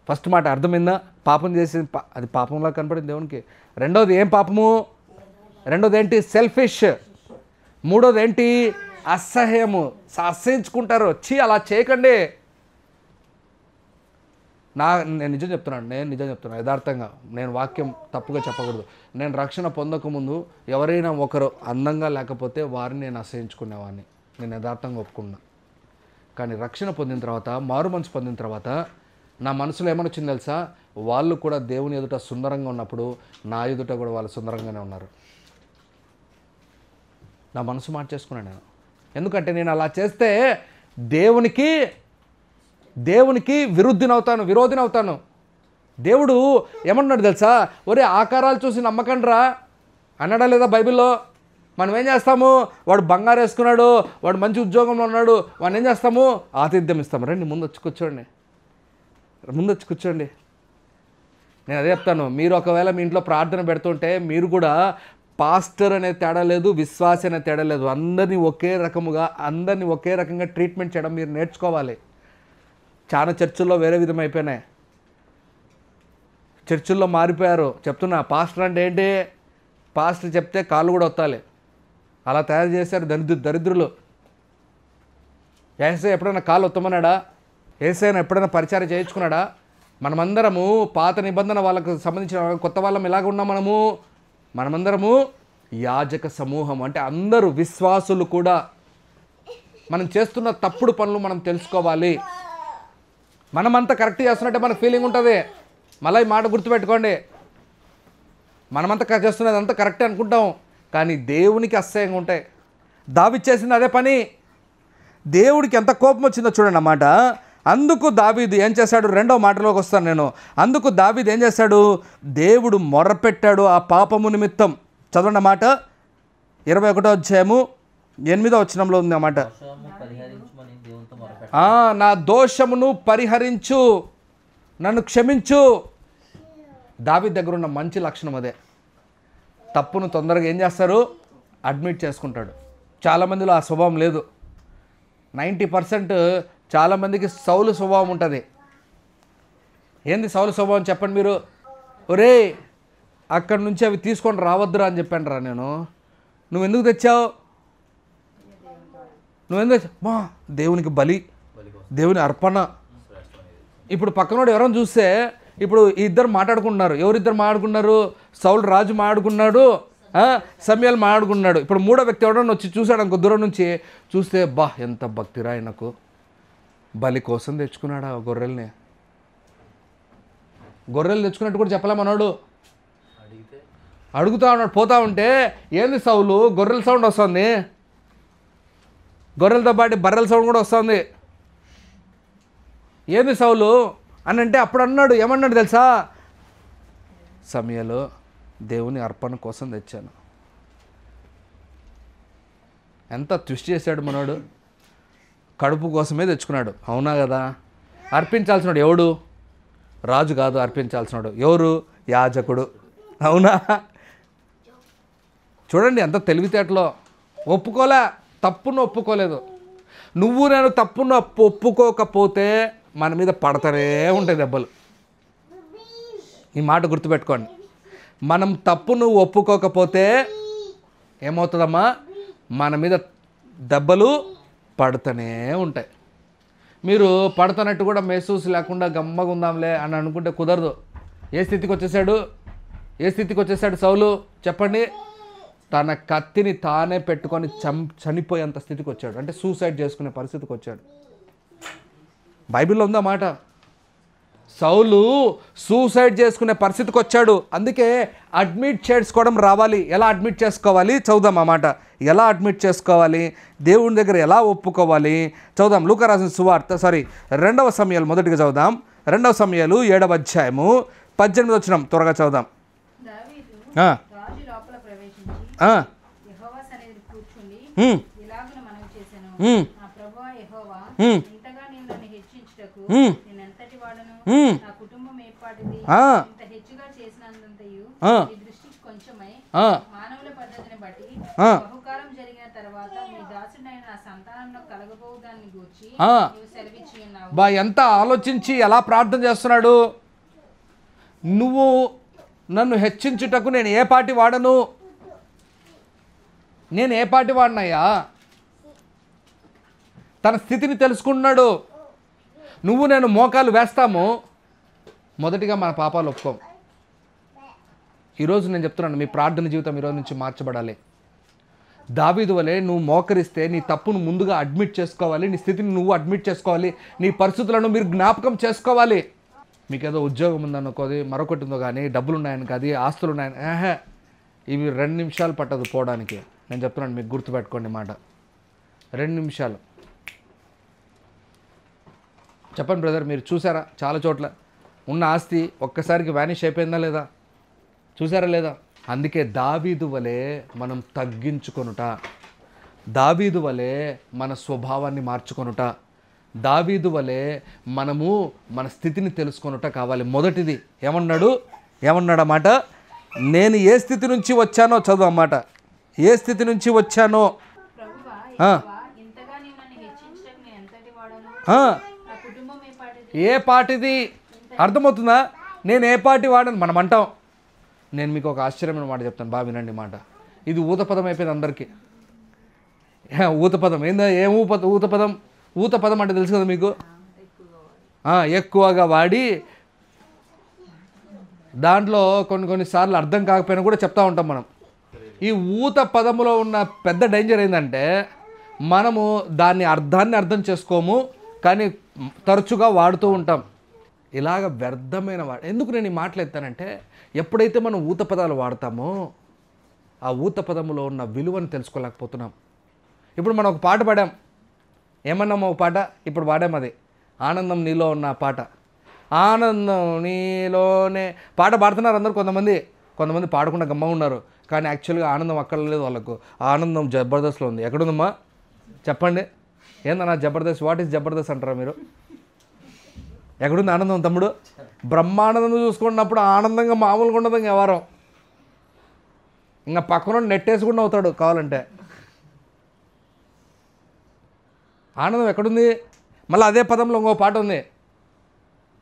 ఫస్ట్ మాట అర్థమైందా? పాపం చేసింది, అది పాపంలా కనపడింది దేవునికి. రెండోది ఏం పాపము? రెండోది ఏంటి? సెల్ఫిష్. మూడోది ఏంటి? అసహ్యము. అసహించుకుంటారు. అలా చేయకండి. నేను నిజం చెప్తున్నాను యథార్థంగా. నేను వాక్యం తప్పుగా చెప్పకూడదు. నేను రక్షణ పొందకముందు ఎవరైనా ఒకరు అందంగా లేకపోతే వారిని నేను అసహించుకునేవాడిని. నేను యథార్థంగా ఒప్పుకున్నా. కానీ రక్షణ పొందిన తర్వాత, మారు మనసు పొందిన తర్వాత నా మనసులో ఏమనొచ్చింది తెలుసా? వాళ్ళు కూడా దేవుని ఎదుట సుందరంగా ఉన్నప్పుడు నా ఎదుట కూడా వాళ్ళు సుందరంగానే ఉన్నారు. నా మనసు మార్చేసుకున్నాను నేను. ఎందుకంటే నేను అలా చేస్తే దేవునికి విరోధిని అవుతాను. దేవుడు ఏమన్నాడు తెలుసా? ఒరే, ఆకారాలు చూసి నమ్మకండ్రా అన్నాడా లేదా బైబిల్లో? మనం ఏం చేస్తాము? వాడు బంగారు వేసుకున్నాడు, వాడు మంచి ఉద్యోగంలో ఉన్నాడు, వాడిని ఏం చేస్తాము? ఆతిథ్యం ఇస్తాము. రండి ముందు వచ్చి కూర్చోండి. నేను అదే చెప్తాను. మీరు ఒకవేళ మీ ఇంట్లో ప్రార్థన పెడుతుంటే మీరు కూడా పాస్టర్ అనే తేడా లేదు, విశ్వాసి అనే తేడా లేదు, అందరినీ ఒకే రకంగా ట్రీట్మెంట్ చేయడం మీరు నేర్చుకోవాలి. చాలా చర్చిల్లో వేరే విధం అయిపోయినాయి. చర్చిల్లో మారిపోయారు. చెప్తున్నా, పాస్టర్ అంటే ఏంటి? పాస్టర్ చెప్తే కాళ్ళు కూడా వత్తాలి. అలా తయారు చేశారు దరిద్రులు. యేసయ్య ఎప్పుడైనా కాళ్ళు ఒత్తమన్నాడా? యేసయ్యను ఎప్పుడైనా పరిచయం చేయించుకున్నాడా? మనమందరము పాత నిబంధన వాళ్ళకు సంబంధించిన కొత్త వాళ్ళం ఎలాగ ఉన్నాం? మనమందరము యాజక సమూహం. అంటే అందరూ విశ్వాసులు కూడా. మనం చేస్తున్న తప్పుడు పనులు మనం తెలుసుకోవాలి. మనమంతా కరెక్ట్ చేస్తున్నట్టే మనకు ఫీలింగ్ ఉంటుంది. మళ్ళీ ఈ మాట గుర్తుపెట్టుకోండి. మనమంతా చేస్తున్నది అంతా కరెక్టే అనుకుంటాం, కానీ దేవునికి అసహ్యంగా ఉంటాయి. దావీదు చేసింది అదే పని. దేవుడికి ఎంత కోపం వచ్చిందో చూడండి అన్నమాట. అందుకు దావీదు ఏం చేశాడు? రెండో మాటలోకి వస్తాను నేను. అందుకు దావీదు ఏం చేశాడు? దేవుడు మొర్రపెట్టాడు ఆ పాపము నిమిత్తం. చదవండి అన్నమాట. 21వ అధ్యాయము 8వ వచనంలో ఉంది అన్నమాట. నా దోషమును పరిహరించు, నన్ను క్షమించు. దావీదు దగ్గర ఉన్న మంచి లక్షణం అదే. తప్పును తొందరగా ఏం చేస్తారు? అడ్మిట్ చేసుకుంటాడు. చాలామందిలో ఆ స్వభావం లేదు. 90% చాలామందికి సౌలు స్వభావం ఉంటుంది. ఏంది సౌలు స్వభావం చెప్పండి మీరు? ఒరే, అక్కడి నుంచి అవి తీసుకొని రావద్దురా అని చెప్పాను రా నేను. నువ్వెందుకు తెచ్చావు? మా దేవునికి బలి, దేవుని అర్పణ. ఇప్పుడు పక్కనోడు ఎవరైనా చూస్తే, ఇప్పుడు ఈ ఇద్దరు మాట్లాడుకుంటున్నారు. ఎవరిద్దరు మాట్లాడుకున్నారు? సౌలు రాజు మాట్లాడుకున్నాడు, సమయాలు మాట్లాడుకున్నాడు. ఇప్పుడు మూడో వ్యక్తి ఎవడన్నా వచ్చి చూశాడు అనుకో, దూరం నుంచి చూస్తే, ఎంత భక్తిరా ఆయనకు, బలి కోసం తెచ్చుకున్నాడా గొర్రెల్ని. గొర్రెలు తెచ్చుకున్నట్టు కూడా చెప్పలే మనోడు. అడుగుతా ఉన్నాడు. పోతా ఉంటే, ఏంది సౌలు, గొర్రెల సౌండ్ వస్తుంది, గొర్రెలతో పాటు బర్రెల సౌండ్ కూడా వస్తుంది, ఏంది సౌలు అని అంటే, అప్పుడు అన్నాడు, ఏమన్నాడు తెలుసా? సమయంలో దేవుని అర్పణ కోసం తెచ్చాను. ఎంత ట్విస్ట్ చేశాడు మనోడు. కడుపు కోసమే తెచ్చుకున్నాడు. అవునా కదా? అర్పించాల్సినాడు ఎవడు? రాజు కాదు అర్పించాల్సినాడు. ఎవరు? యాజకుడు. అవునా? చూడండి ఎంత తెలివితేటలో. ఒప్పుకోలే, తప్పును ఒప్పుకోలేదు. నువ్వు నేను తప్పును ఒప్పుకోకపోతే మన మీద పడతానే ఉంటాయి దెబ్బలు. ఈ మాట గుర్తుపెట్టుకోండి. మనం తప్పును ఒప్పుకోకపోతే ఏమవుతుందమ్మా? మన మీద దెబ్బలు పడుతూనే ఉంటాయి. మీరు పడతానట్టు కూడా మెహసూస్ లేకుండా గమ్మగా ఉందాంలే అని అనుకుంటే కుదరదు. ఏ స్థితికి వచ్చేసాడు సౌలు చెప్పండి? తన కత్తిని తానే పెట్టుకొని చనిపోయేంత స్థితికి వచ్చాడు. అంటే సూసైడ్ చేసుకునే పరిస్థితికి వచ్చాడు. బైబిల్లో ఉందా మాట? సౌలు సూసైడ్ చేసుకునే పరిస్థితికి వచ్చాడు. అందుకే అడ్మిట్ చేసుకోవడం రావాలి. ఎలా అడ్మిట్ చేసుకోవాలి చదువుదాం. ఆ మాట ఎలా అడ్మిట్ చేసుకోవాలి, దేవుని దగ్గర ఎలా ఒప్పుకోవాలి చదువుదాం. లూకా రాసిన సువార్త 2వ సమయాలు మొదటిగా చదువుదాం. 2వ సమయాలు 7వ అధ్యాయము 18 వచనం త్వరగా చదువుదాం. దావీదు ఆ, రాజు లోపల ప్రవేశించి ఆ, యెహోవా సన్నిధిని కూర్చుండి ఉమ్, ఇలాగున మనవి చేశాను. ఉమ్, నా ప్రభువా యెహోవా, ఉమ్, ఇంతగా నీవు నన్ను హెచ్చించుటకు ఉమ్, నేనెంతటి వాడను? ఉమ్, నా కుటుంబం ఏర్పాటిది ఆ, ఇంత హెచ్చుగా చేసినంతయు ఆ, మీ దృష్టికి కొంచెమై ఆ, మానవుల పద్ధతిని బట్టి ఆ. బహుకాలం జరిగిన తర్వాత మీ దాసుడైన నా సంతానంలో కలగబోవు దాన్ని గూర్చి ఆ. నీవు సెలవిచ్చి ఉన్నావు. బా ఎంత ఆలోచించి ఎలా ప్రార్థన చేస్తున్నాడు. నువ్వు నన్ను హెచ్చించుటకు నేను ఏ పాటి వాడను? నేను ఏ పాటి వాడినయ్యా? తన స్థితిని తెలుసుకున్నాడు. నువ్వు నేను మోకాలు వేస్తాము, మొదటిగా మన పాపాలు ఒప్పుకోం. ఈరోజు నేను చెప్తున్నాను, మీ ప్రార్థన జీవితం ఈరోజు నుంచి మార్చబడాలి. దావీదు వలె నువ్వు మోకరిస్తే నీ తప్పును ముందుగా అడ్మిట్ చేసుకోవాలి. నీ స్థితిని నువ్వు అడ్మిట్ చేసుకోవాలి. నీ పరిస్థితులను మీరు జ్ఞాపకం చేసుకోవాలి. మీకు ఏదో ఉద్యోగం ఉందనుకోది, మరొకటి ఉందో కానీ, డబ్బులు ఉన్నాయని కాదు, ఆస్తులు ఉన్నాయని, ఇవి 2 నిమిషాలు పట్టదు పోవడానికి. నేను చెప్తున్నాను, మీకు గుర్తుపెట్టుకోండి మాట. 2 నిమిషాలు. చెప్పండి బ్రదర్, మీరు చూసారా చాలా చోట్ల ఉన్న ఆస్తి ఒక్కసారికి వ్యానిష్ అయిపోయిందా లేదా? చూసారా లేదా? అందుకే దావీదు వలె మనం తగ్గించుకొనుట, దావీదు వలె మన స్వభావాన్ని మార్చుకొనుట, దావీదు వలె మనము మన స్థితిని తెలుసుకొనుట కావాలి. మొదటిది ఏమన్నాడు అన్నమాట? నేను ఏ స్థితి నుంచి వచ్చానో చదువు అన్నమాట. ఏ స్థితి నుంచి వచ్చానో. ప్రభువా యెహోవా, ఇంతగా నీవు నన్ను హెచ్చించుటకు నేను ఎంతటి వాడను? నా కుటుంబం ఏర్పాటిది ఏ పాటిది? అర్థమవుతుందా? నేను ఏ పాటి వాడను మనం అంటాం. నేను మీకు ఒక ఆశ్చర్యమైన మాట చెప్తాను, బాగా వినండి మాట. ఇది ఊతపదం అయిపోయింది అందరికీ. ఊతపదం ఏందా? ఏం ఊతపదం? ఊతపదం అంటే తెలుసు కదా మీకు. ఎక్కువగా వాడి దాంట్లో కొన్నిసార్లు అర్థం కాకపోయినా కూడా చెప్తా ఉంటాం మనం. ఈ ఊత పదములో ఉన్న పెద్ద డేంజర్ ఏంటంటే మనము దాన్ని అర్థం చేసుకోము, కానీ తరచుగా వాడుతూ ఉంటాం. ఇలాగ వ్యర్థమైన ఎందుకు నేను ఈ మాటలు ఎత్తానంటే, ఎప్పుడైతే మనం ఊత పదాలు వాడతామో ఆ ఊత పదములో ఉన్న విలువను తెలుసుకోలేకపోతున్నాం. ఇప్పుడు మనం ఒక పాట పాడాం, ఏమన్నాము ఒక పాట ఇప్పుడు పాడాం, అది ఆనందం నీలో ఉన్న పాట. ఆనందం నీలోనే పాట పాడుతున్నారు అందరు. కొంతమంది పాడకుండా గమ్మ ఉన్నారు, కానీ యాక్చువల్గా ఆనందం అక్కడ లేదు వాళ్ళకు. ఆనందం జబర్దస్త్లో ఉంది. ఎక్కడుందమ్మా చెప్పండి? ఏందన్నా జబర్దస్త్? వాట్ ఈస్ జబర్దస్త్ అంటారా మీరు? ఎక్కడుంది ఆనందం తమ్ముడు? బ్రహ్మానందం చూసుకున్నప్పుడు ఆనందంగా మామూలుగా ఉండదు వ్యవహారం. ఇంకా పక్కన నెట్టేసుకుండా అవుతాడు కావాలంటే. ఆనందం ఎక్కడుంది? మళ్ళీ అదే పదంలో ఇంకో పాట ఉంది.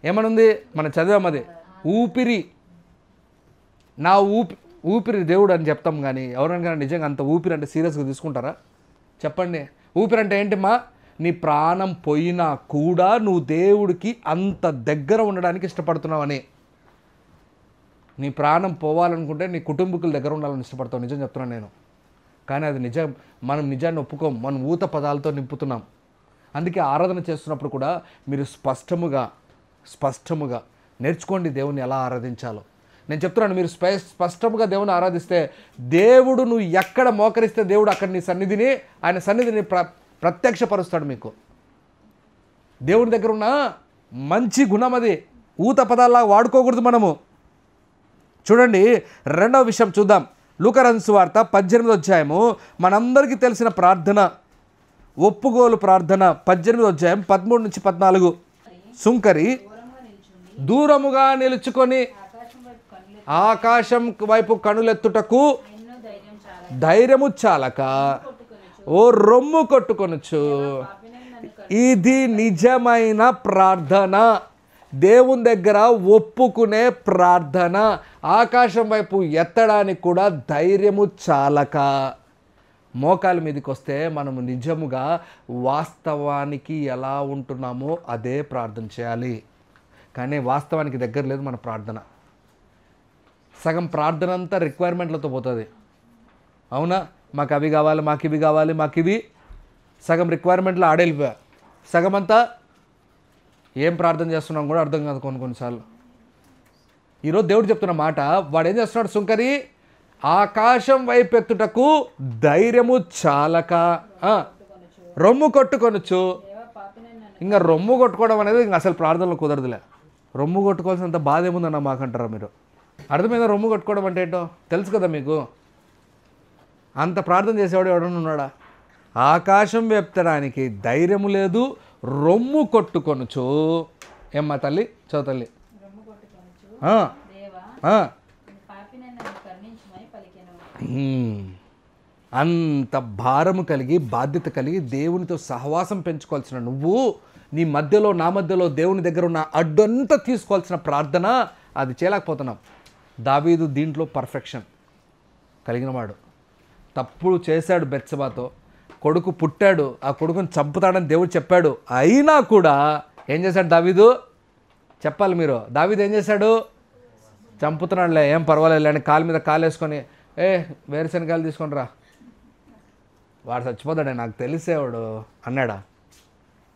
ఏమనుంది? మనం చదివాం అది. ఊపిరి, నా ఊపిరి దేవుడు అని చెప్తాం, కానీ ఎవరైనా నిజంగా అంత ఊపిరి అంటే సీరియస్గా తీసుకుంటారా? చెప్పండి. ఊపిరి అంటే ఏంటమ్మా? నీ ప్రాణం పోయినా కూడా నువ్వు దేవుడికి అంత దగ్గర ఉండడానికి ఇష్టపడుతున్నావని. నీ ప్రాణం పోవాలనుకుంటే నీ కుటుంబీకుల దగ్గర ఉండాలని ఇష్టపడతావు. నిజం చెప్తున్నాను నేను. కానీ అది నిజం. మనం నిజాన్ని ఒప్పుకోం, మనం ఊత పదాలతో నింపుతున్నాం. అందుకే ఆరాధన చేస్తున్నప్పుడు కూడా మీరు స్పష్టముగా నేర్చుకోండి దేవుని ఎలా ఆరాధించాలో. నేను చెప్తున్నాను, మీరు స్పష్టంగా దేవుని ఆరాధిస్తే, దేవుడు నువ్వు ఎక్కడ మోకరిస్తే దేవుడు అక్కడ నీ సన్నిధిని, ఆయన సన్నిధిని ప్రత్యక్షపరుస్తాడు మీకు. దేవుని దగ్గర ఉన్న మంచి గుణం అది. ఊత పదాల్లా వాడుకోకూడదు మనము. చూడండి, రెండవ విషయం చూద్దాం. లూకా రాసిన సువార్త 18వ అధ్యాయము, మనందరికీ తెలిసిన ప్రార్థన, ఒప్పుకోలు ప్రార్థన, 18వ అధ్యాయం 13 నుంచి 14. సుంకరి దూరముగా నిలుచుకొని ఆకాశం వైపు కనులెత్తుటకు ధైర్యము చాలక ఓ రొమ్ము కొట్టుకొనుచు. ఇది నిజమైన ప్రార్థన, దేవుని దగ్గర ఒప్పుకునే ప్రార్థన. ఆకాశం వైపు ఎత్తడానికి కూడా ధైర్యము చాలక. మోకాల మీదకి వస్తే మనము నిజముగా వాస్తవానికి ఎలా ఉంటున్నామో అదే ప్రార్థన చేయాలి. కానీ వాస్తవానికి దగ్గర లేదు మన ప్రార్థన. సగం ప్రార్థన అంతా రిక్వైర్మెంట్లతో పోతుంది. అవునా, మాకు అవి కావాలి, మాకు ఇవి కావాలి, మాకు ఇవి. సగం రిక్వైర్మెంట్లో ఆడెళ్ళిపోయా. సగం అంతా ఏం ప్రార్థన చేస్తున్నాం కూడా అర్థం కాదు కొన్నిసార్లు. ఈరోజు దేవుడు చెప్తున్న మాట, వాడు ఏం చేస్తున్నాడు? సుంకరి ఆకాశం వైపెత్తుటకు ధైర్యము చాలక రొమ్ము కొట్టుకొనొచ్చు. ఇంకా రొమ్ము కొట్టుకోవడం అనేది ఇంకా అసలు ప్రార్థనలో కుదరదులే. రొమ్ము కొట్టుకోవాల్సినంత బాధ ఏముందన్న మాకంటారా మీరు? అర్థమైందా? రొమ్ము కొట్టుకోవడం అంటే ఏంటో తెలుసు కదా మీకు. అంత ప్రార్థన చేసేవాడు ఎవడన్నా ఉన్నాడా? ఆకాశం వెత్తడానికి ధైర్యము లేదు, రొమ్ము కొట్టుకొనుచు. ఏమ్మా తల్లి, చదువు తల్లి. అంత భారము కలిగి, బాధ్యత కలిగి, దేవునితో సహవాసం పెంచుకోవాల్సిన నువ్వు, నీ మధ్యలో నా మధ్యలో దేవుని దగ్గర ఉన్న అడ్డంతా తీసుకోవాల్సిన ప్రార్థన అది చేయలేకపోతున్నాం. దావీదు దీంట్లో పర్ఫెక్షన్ కలిగినవాడు. తప్పుడు చేశాడు బెత్షెబాతో, కొడుకు పుట్టాడు, ఆ కొడుకుని చంపుతాడని దేవుడు చెప్పాడు. అయినా కూడా ఏం చేశాడు దావీదు? చెప్పాలి మీరు. దావీదు ఏం చేశాడు? చంపుతున్నాడులే, ఏం పర్వాలేదు అని కాలు మీద కాలు వేసుకొని, వేరుశనగకాయలు తీసుకొని రా, వాడు చచ్చిపోతాడే, నాకు తెలిసేవాడు అన్నాడా?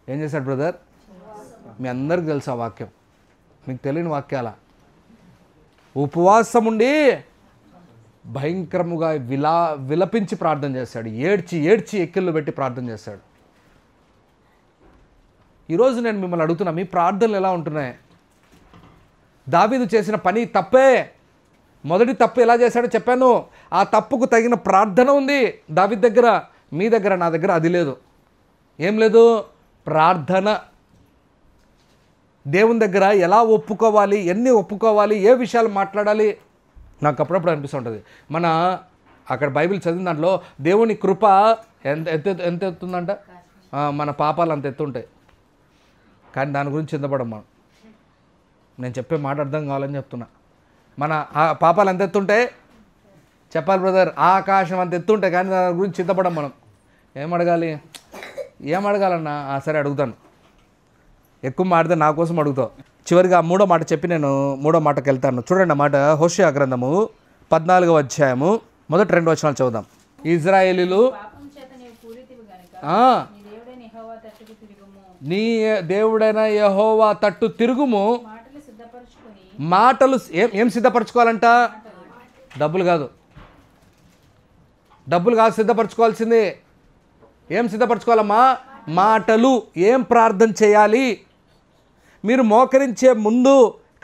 ఏం చేశాడు బ్రదర్? మీ అందరికి తెలుసు ఆ వాక్యం, మీకు తెలియని వాక్యాల. ఉపవాసం ఉండి భయంకరముగా విలపించి ప్రార్థన చేశాడు. ఏడ్చి ఏడ్చి ఎక్కిళ్ళు పెట్టి ప్రార్థన చేశాడు. ఈరోజు నేను మిమ్మల్ని అడుగుతున్నా, మీ ప్రార్థనలు ఎలా ఉంటున్నాయి? దావీదు చేసిన పని తప్పే. మొదటి తప్పు ఎలా చేశాడో చెప్పాను. ఆ తప్పుకు తగిన ప్రార్థన ఉంది దావీదు దగ్గర. మీ దగ్గర, నా దగ్గర అది లేదు. ఏం లేదు? ప్రార్థన. దేవుని దగ్గర ఎలా ఒప్పుకోవాలి, ఎన్ని ఒప్పుకోవాలి, ఏ విషయాలు మాట్లాడాలి, నాకు అప్పుడప్పుడు అనిపిస్తుంటుంది. మన అక్కడ బైబిల్ చదివిన దాంట్లో దేవుని కృప ఎంత ఎత్తుందంట, మన పాపాలు అంత ఎత్తుంటాయి. కానీ దాని గురించి చింతపడం మనం. నేను చెప్పే మాట అర్థం కావాలని చెప్తున్నా. మన పాపాలు ఎంత ఎత్తుంటే చెప్పాలి బ్రదర్, ఆకాశం అంత ఎత్తుంటాయి, కానీ దాని గురించి చింతపడం మనం. ఏం అడగాలన్నా? సరే అడుగుతాను, ఎక్కువ మాడితే నా కోసం అడుగుతావు. చివరిగా మూడో మాట చెప్పి నేను మూడో మాటకి వెళ్తాను. చూడండి ఆ మాట, హోషేయ గ్రంథము 14వ అధ్యాయము మొదటి 2 వచనాలు చదువుదాం. ఇజ్రాయేలీలు నీ దేవుడైన యెహోవా తట్టు తిరుగుము. మాటలు ఏం సిద్ధపరచుకోవాలంట? డబ్బులు కాదు సిద్ధపరచుకోవాల్సింది. ఏం సిద్ధపరచుకోవాలమ్మా? మాటలు. ఏం ప్రార్థన చేయాలి? మీరు మోకరించే ముందు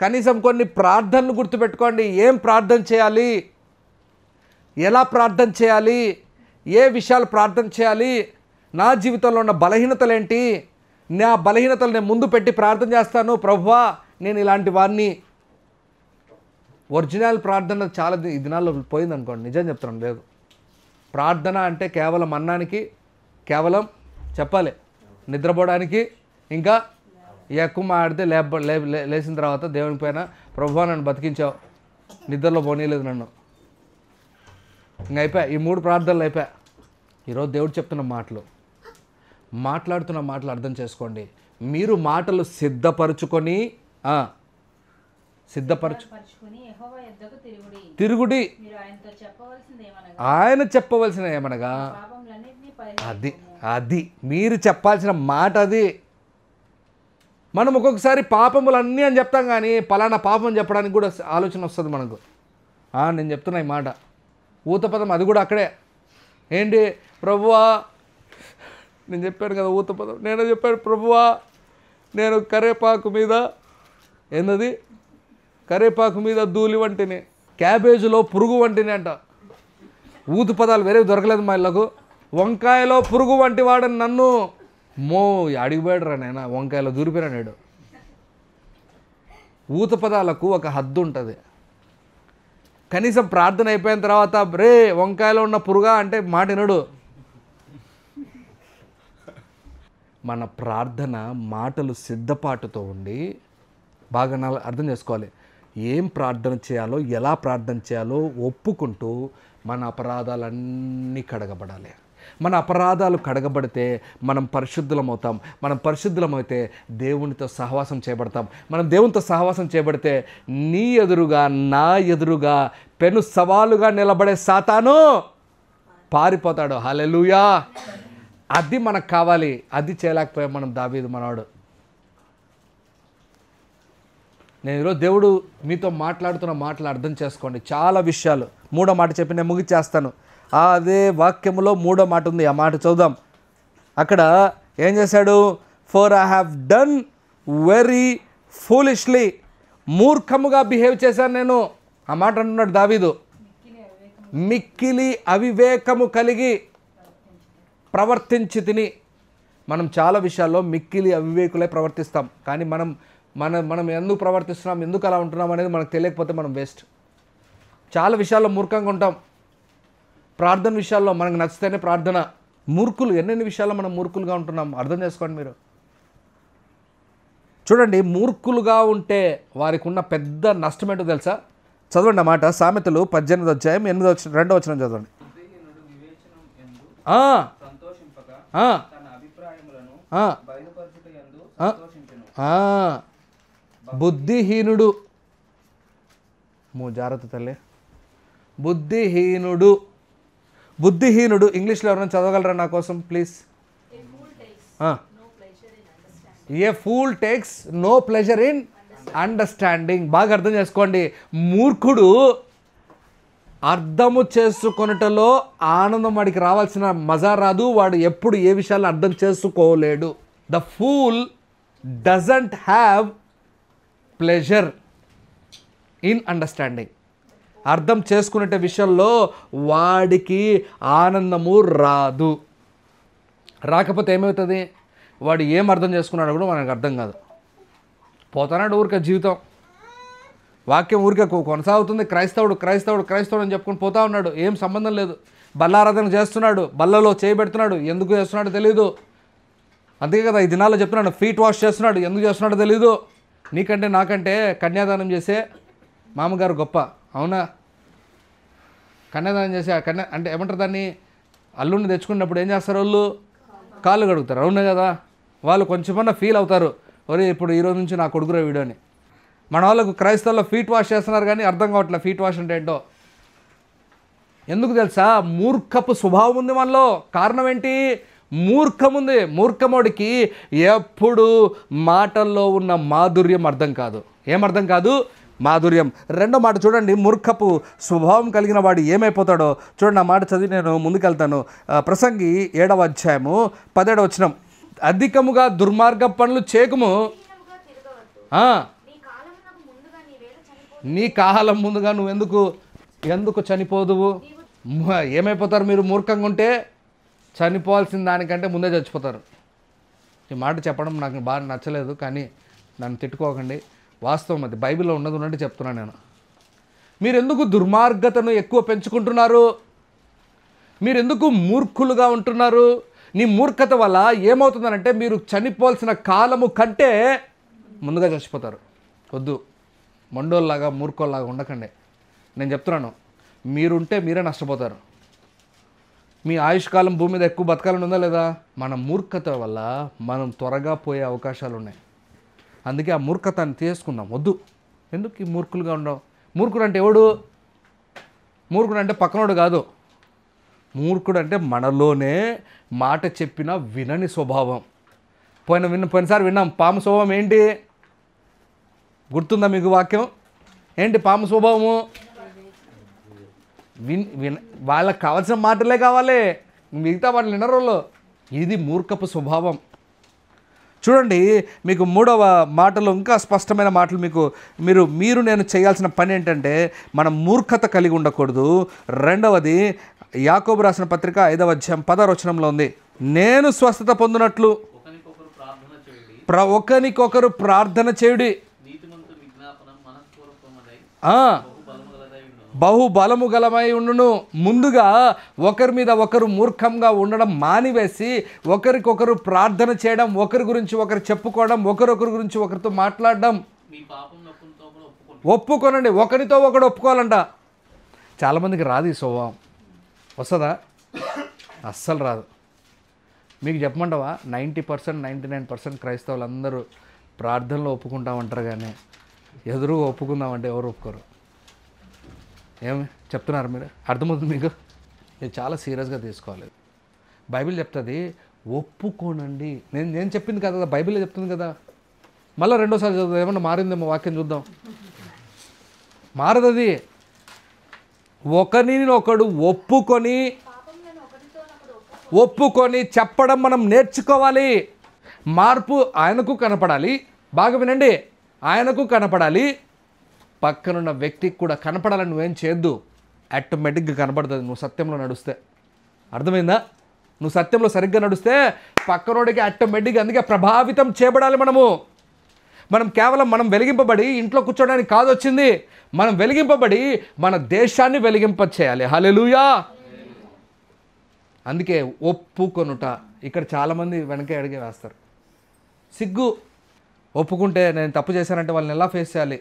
కనీసం కొన్ని ప్రార్థనలు గుర్తుపెట్టుకోండి. ఏం ప్రార్థన చేయాలి, ఎలా ప్రార్థన చేయాలి, ఏ విషయాలు ప్రార్థన చేయాలి, నా జీవితంలో ఉన్న బలహీనతలు ఏంటి, నా బలహీనతలు నేను ముందు పెట్టి ప్రార్థన చేస్తాను. ప్రభువా, నేను ఇలాంటి వారిని. ఒరిజినల్ ప్రార్థన చాలా ఈ దినాల్లో పోయింది అనుకోండి, నిజం చెప్తున్నాను. లేదు, ప్రార్థన అంటే కేవలం అన్నానికి, కేవలం చెప్పాలి నిద్రపోవడానికి, ఇంకా ఎక్కువ మాడితే లేచిన తర్వాత దేవుని పైన, ప్రభువా నన్ను బతికించావు, నిద్రలో పోనీయలేదు నన్ను, ఇంక అయిపోయా. ఈ 3 ప్రార్థనలు అయిపోయా. ఈరోజు దేవుడు చెప్తున్న మాటలు, మాట్లాడుతున్న మాటలు అర్థం చేసుకోండి. మీరు మాటలు సిద్ధపరచుకొని తిరుగుడి. ఆయన చెప్పవలసిన ఏమనగా అది మీరు చెప్పాల్సిన మాట అది. మనం ఒక్కొక్కసారి పాపములన్నీ అని చెప్తాం, కానీ పలానా పాపం చెప్పడానికి కూడా ఆలోచన వస్తుంది మనకు. నేను చెప్తున్నా ఈ మాట, ఊతపదం అది కూడా అక్కడే. ఏంటి? ప్రభువా, నేను చెప్పాను కదా ఊతపదం, నేను చెప్పాను ప్రభువా, నేను కరేపాకు మీద ధూళి వంటిని, క్యాబేజీలో పురుగు వంటిని అంట. ఊతు పదాలు వేరే దొరకలేదు మా ఇళ్ళకు. వంకాయలో పురుగు వంటి వాడని నన్ను అడిగిపోయాడురా నేను, వంకాయలో దూరిపోయినాడు. ఊత పదాలకు ఒక హద్దు ఉంటుంది. కనీసం ప్రార్థన అయిపోయిన తర్వాత రే వంకాయలో ఉన్న పురుగా అంటే మాట వినడు. మన ప్రార్థన మాటలు సిద్ధపాటుతో ఉండి బాగా అర్థం చేసుకోవాలి. ఏం ప్రార్థన చేయాలో, ఎలా ప్రార్థన చేయాలో ఒప్పుకుంటూ మన అపరాధాలన్నీ కడగబడాలి. మన అపరాధాలు కడగబడితే మనం పరిశుద్ధులమవుతాం. మనం పరిశుద్ధులమైతే దేవునితో సహవాసం చేయబడతాం. మనం దేవునితో సహవాసం చేయబడితే నీ ఎదురుగా నా ఎదురుగా పెను సవాలుగా నిలబడే సాతాను పారిపోతాడు. హల్లెలూయా. అది మనకు కావాలి. అది చేయలేకపోయాం మనం. దావీదు మనవాడు. నేను ఈరోజు దేవుడు మీతో మాట్లాడుతున్న మాటలు అర్థం చేసుకోండి. చాలా విషయాలు. 3వ మాట చెప్పి నేను ముగిచేస్తాను. అదే వాక్యములో 3వ మాట ఉంది. ఆ మాట చూద్దాం. అక్కడ ఏం చేశాడు? For I have done very foolishly. మూర్ఖముగా బిహేవ్ చేశాను నేను. ఆ మాట అంటున్నాడు దావీదు. మిక్కిలి అవివేకము కలిగి ప్రవర్తించి తిని. మనం చాలా విషయాల్లో మిక్కిలి అవివేకులై ప్రవర్తిస్తాం. కానీ మనం ఎందుకు ప్రవర్తిస్తున్నాం, ఎందుకు అలా ఉంటున్నాం అనేది మనకు తెలియకపోతే మనం వేస్ట్. చాలా విషయాల్లో మూర్ఖంగా ఉంటాం. ప్రార్థన విషయాల్లో మనకు నచ్చితేనే ప్రార్థన. మూర్ఖులు ఎన్నెన్ని విషయాల్లో మనం మూర్ఖులుగా ఉంటున్నాం అర్థం చేసుకోండి మీరు. చూడండి, మూర్ఖులుగా ఉంటే వారికి ఉన్న పెద్ద నష్టం ఏంటో తెలుసా? చదవండి అన్నమాట. సామెతలు 18వ అధ్యాయం 2వ వచనం చదవండి. బుద్ధిహీనుడు, జాగ్రత్త తల్లి, బుద్ధిహీనుడు ఇంగ్లీష్లో ఎవరైనా చదవగలరా నా కోసం please? A fool takes no pleasure in understanding. బాగా అర్థం చేసుకోండి. మూర్ఖుడు అర్థము చేసుకొనుటలో ఆనందం వాడికి రావాల్సిన మజా రాదు. వాడు ఎప్పుడు ఏ విషయాలు అర్థం చేసుకోలేడు. The fool doesn't have pleasure in understanding. అర్థం చేసుకునే విషయంలో వాడికి ఆనందము రాదు. రాకపోతే ఏమవుతుంది? వాడు ఏం అర్థం చేసుకున్నాడో కూడా మనకు అర్థం కాదు. పోతానాడు ఊరికే జీవితం. వాక్యం ఊరికే కొనసాగుతుంది. క్రైస్తవుడు అని చెప్పుకొని పోతా ఉన్నాడు. ఏం సంబంధం లేదు. బల్లారాధన చేస్తున్నాడు, బల్లలో చేయబెడుతున్నాడు, ఎందుకు చేస్తున్నాడో తెలీదు. అందుకే కదా ఈ దినాల్లో చెప్తున్నాడు, ఫీట్ వాష్ చేస్తున్నాడు, ఎందుకు చేస్తున్నాడో తెలీదు. నీకంటే నాకంటే కన్యాదానం చేసే మామగారు గొప్ప, అవునా? కన్యాదానం చేసే అంటే ఏమంటారు దాన్ని? అల్లుడిని తెచ్చుకున్నప్పుడు ఏం చేస్తారు? వాళ్ళు కాళ్ళు కడుగుతారు, అవునా కదా? వాళ్ళు కొంచెమన్నా ఫీల్ అవుతారు, ఒరే ఇప్పుడు ఈరోజు నుంచి నా కొడుకురా వీడియోని. మన వాళ్ళకు క్రైస్తవుల్లో ఫీట్ వాష్ చేస్తున్నారు కానీ అర్థం కావట్లేదు ఫీట్ వాష్ అంటే ఏంటో. ఎందుకు తెలుసా? మూర్ఖపు స్వభావం ఉంది మనలో. కారణం ఏంటి? మూర్ఖముంది. మూర్ఖముడికి ఎప్పుడు మాటల్లో ఉన్న మాధుర్యం అర్థం కాదు. ఏమర్థం కాదు? మాధుర్యం. రెండో మాట చూడండి, మూర్ఖపు స్వభావం కలిగిన వాడు ఏమైపోతాడో చూడండి. ఆ మాట చదివి నేను ముందుకెళ్తాను. ప్రసంగి 7వ అధ్యాయము 17వ వచనం. అధికముగా దుర్మార్గ పనులు చేయకుము. నీ కాలం ముందుగా నువ్వు ఎందుకు చనిపోదువు? ఏమైపోతారు మీరు? మూర్ఖంగా ఉంటే చనిపోవాల్సిన దానికంటే ముందే చచ్చిపోతారు. ఈ మాట చెప్పడం నాకు బాగా నచ్చలేదు, కానీ నన్ను తిట్టుకోకండి. వాస్తవం అది. బైబిల్లో ఉన్నట్టు చెప్తున్నాను నేను. మీరు ఎందుకు దుర్మార్గతను ఎక్కువ పెంచుకుంటున్నారు? మీరు ఎందుకు మూర్ఖులుగా ఉంటున్నారు? నీ మూర్ఖత వల్ల ఏమవుతుందనంటే మీరు చనిపోవాల్సిన కాలము కంటే ముందుగా చచ్చిపోతారు. వద్దు, మొండోల్లాగా మూర్ఖోల్లాగా ఉండకండి. నేను చెప్తున్నాను, మీరుంటే మీరే నష్టపోతారు. మీ ఆయుష్కాలం భూమి మీద ఎక్కువ బతకాలని ఉందా లేదా? మన మూర్ఖత వల్ల మనం త్వరగా పోయే అవకాశాలు ఉన్నాయి. అందుకే ఆ మూర్ఖతాన్ని తీసుకుందాం. వద్దు. ఎందుకు ఈ మూర్ఖులుగా ఉండవు? మూర్ఖుడు అంటే ఎవడు? మూర్ఖుడు అంటే పక్కనోడు కాదు. మూర్ఖుడు అంటే మనలోనే మాట చెప్పిన వినని స్వభావం. పోయినసారి విన్నాం. పాము స్వభావం ఏంటి? గుర్తుందా మీకు వాక్యం? ఏంటి పాము స్వభావము? వాళ్ళకి కావాల్సిన మాటలే కావాలి, మిగతా వాళ్ళు వినరోళ్ళు. ఇది మూర్ఖపు స్వభావం. చూడండి, మీకు 3వ మాటలో ఇంకా స్పష్టమైన మాటలు మీరు నేను చేయాల్సిన పని ఏంటంటే మనం మూర్ఖత కలిగి ఉండకూడదు. 2వది యాకోబు రాసిన పత్రిక 5వ అధ్యాయం 10వ వచనంలో ఉంది, నేను స్వస్థత పొందినట్లు ఒకరికొకరు ప్రార్థన చేయుడి, బహుబలము గలమై ఉండును. ముందుగా ఒకరి మీద ఒకరు మూర్ఖంగా ఉండడం మానివేసి ఒకరికొకరు ప్రార్థన చేయడం, ఒకరి గురించి ఒకరు చెప్పుకోవడం, ఒకరొకరి గురించి ఒకరితో మాట్లాడడం, ఒప్పుకోనండి. ఒకరితో ఒకడు ఒప్పుకోవాలంట. చాలామందికి రాదు ఈ స్వభావం. వస్తుందా? అస్సలు రాదు. మీకు చెప్పమంటావా, 90% 99% క్రైస్తవులు అందరూ ప్రార్థనలో ఒప్పుకుంటామంటారు, కానీ ఎదురుగా ఒప్పుకుందామంటే ఎవరు ఒప్పుకోరు. ఏమి చెప్తున్నారు మీరు? అర్థమవుతుంది మీకు? ఇది చాలా సీరియస్గా తీసుకోవాలి. బైబిల్ చెప్తుంది ఒప్పుకోనండి. నేను చెప్పింది కదా, బైబిలే చెప్తుంది కదా. మళ్ళీ రెండోసారి చదువుతుంది, ఏమన్నా మారిందేమో వాక్యం చూద్దాం. మారదది. ఒకరినొకడు ఒప్పుకొని చెప్పడం మనం నేర్చుకోవాలి. మార్పు ఆయనకు కనపడాలి. బాగా వినండి, ఆయనకు కనపడాలి, పక్కనున్న వ్యక్తికి కూడా కనపడాలని నువ్వేం చేయొద్దు. ఆటోమేటిక్గా కనపడుతుంది నువ్వు సత్యంలో నడుస్తే. అర్థమైందా? నువ్వు సత్యంలో సరిగ్గా నడుస్తే పక్కనోడికి ఆటోమేటిక్గా, అందుకే ప్రభావితం చేయబడాలి. మనం కేవలం మనం వెలిగింపబడి ఇంట్లో కూర్చోడానికి కాదు వచ్చింది, మనం వెలిగింపబడి మన దేశాన్ని వెలిగింప చేయాలి. హల్లెలూయా. అందుకే ఒప్పుకొనుట. ఇక్కడ చాలామంది వెనకే అడిగే వేస్తారు. సిగ్గు. ఒప్పుకుంటే నేను తప్పు చేశానంటే వాళ్ళని ఎలా ఫేస్ చేయాలి?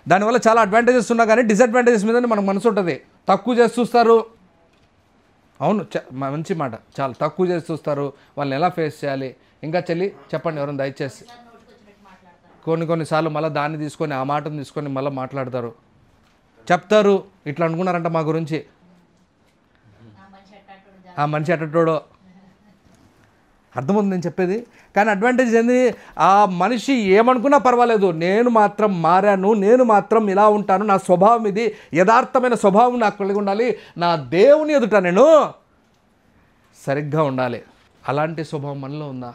దానివల్ల చాలా అడ్వాంటేజెస్ ఉన్నా కానీ డిసడ్వాంటేజెస్ మీదనే మనకు మనసు ఉంటుంది. తక్కువ చేసి చూస్తారు. అవును, మంచి మాట. చాలా తక్కువ చేసి చూస్తారు. వాళ్ళని ఎలా ఫేస్ చేయాలి? ఇంకా చెల్లి చెప్పండి ఎవరైనా దయచేసి. కొన్నిసార్లు మళ్ళీ దాన్ని తీసుకొని ఆ మాటను తీసుకొని మళ్ళీ మాట్లాడతారు, చెప్తారు, ఇట్లా అనుకున్నారంట మా గురించి, ఆ మనిషి అట్టోడో. అర్థమవుతుంది నేను చెప్పేది. కానీ అడ్వాంటేజ్ ఏంది? ఆ మనిషి ఏమనుకున్నా పర్వాలేదు, నేను మాత్రం మారాను, నేను మాత్రం ఇలా ఉంటాను, నా స్వభావం ఇది, యథార్థమైన స్వభావం నాకు కలిగి ఉండాలి, నా దేవుని ఎదుట నేను సరిగ్గా ఉండాలి. అలాంటి స్వభావం మనలో ఉందా?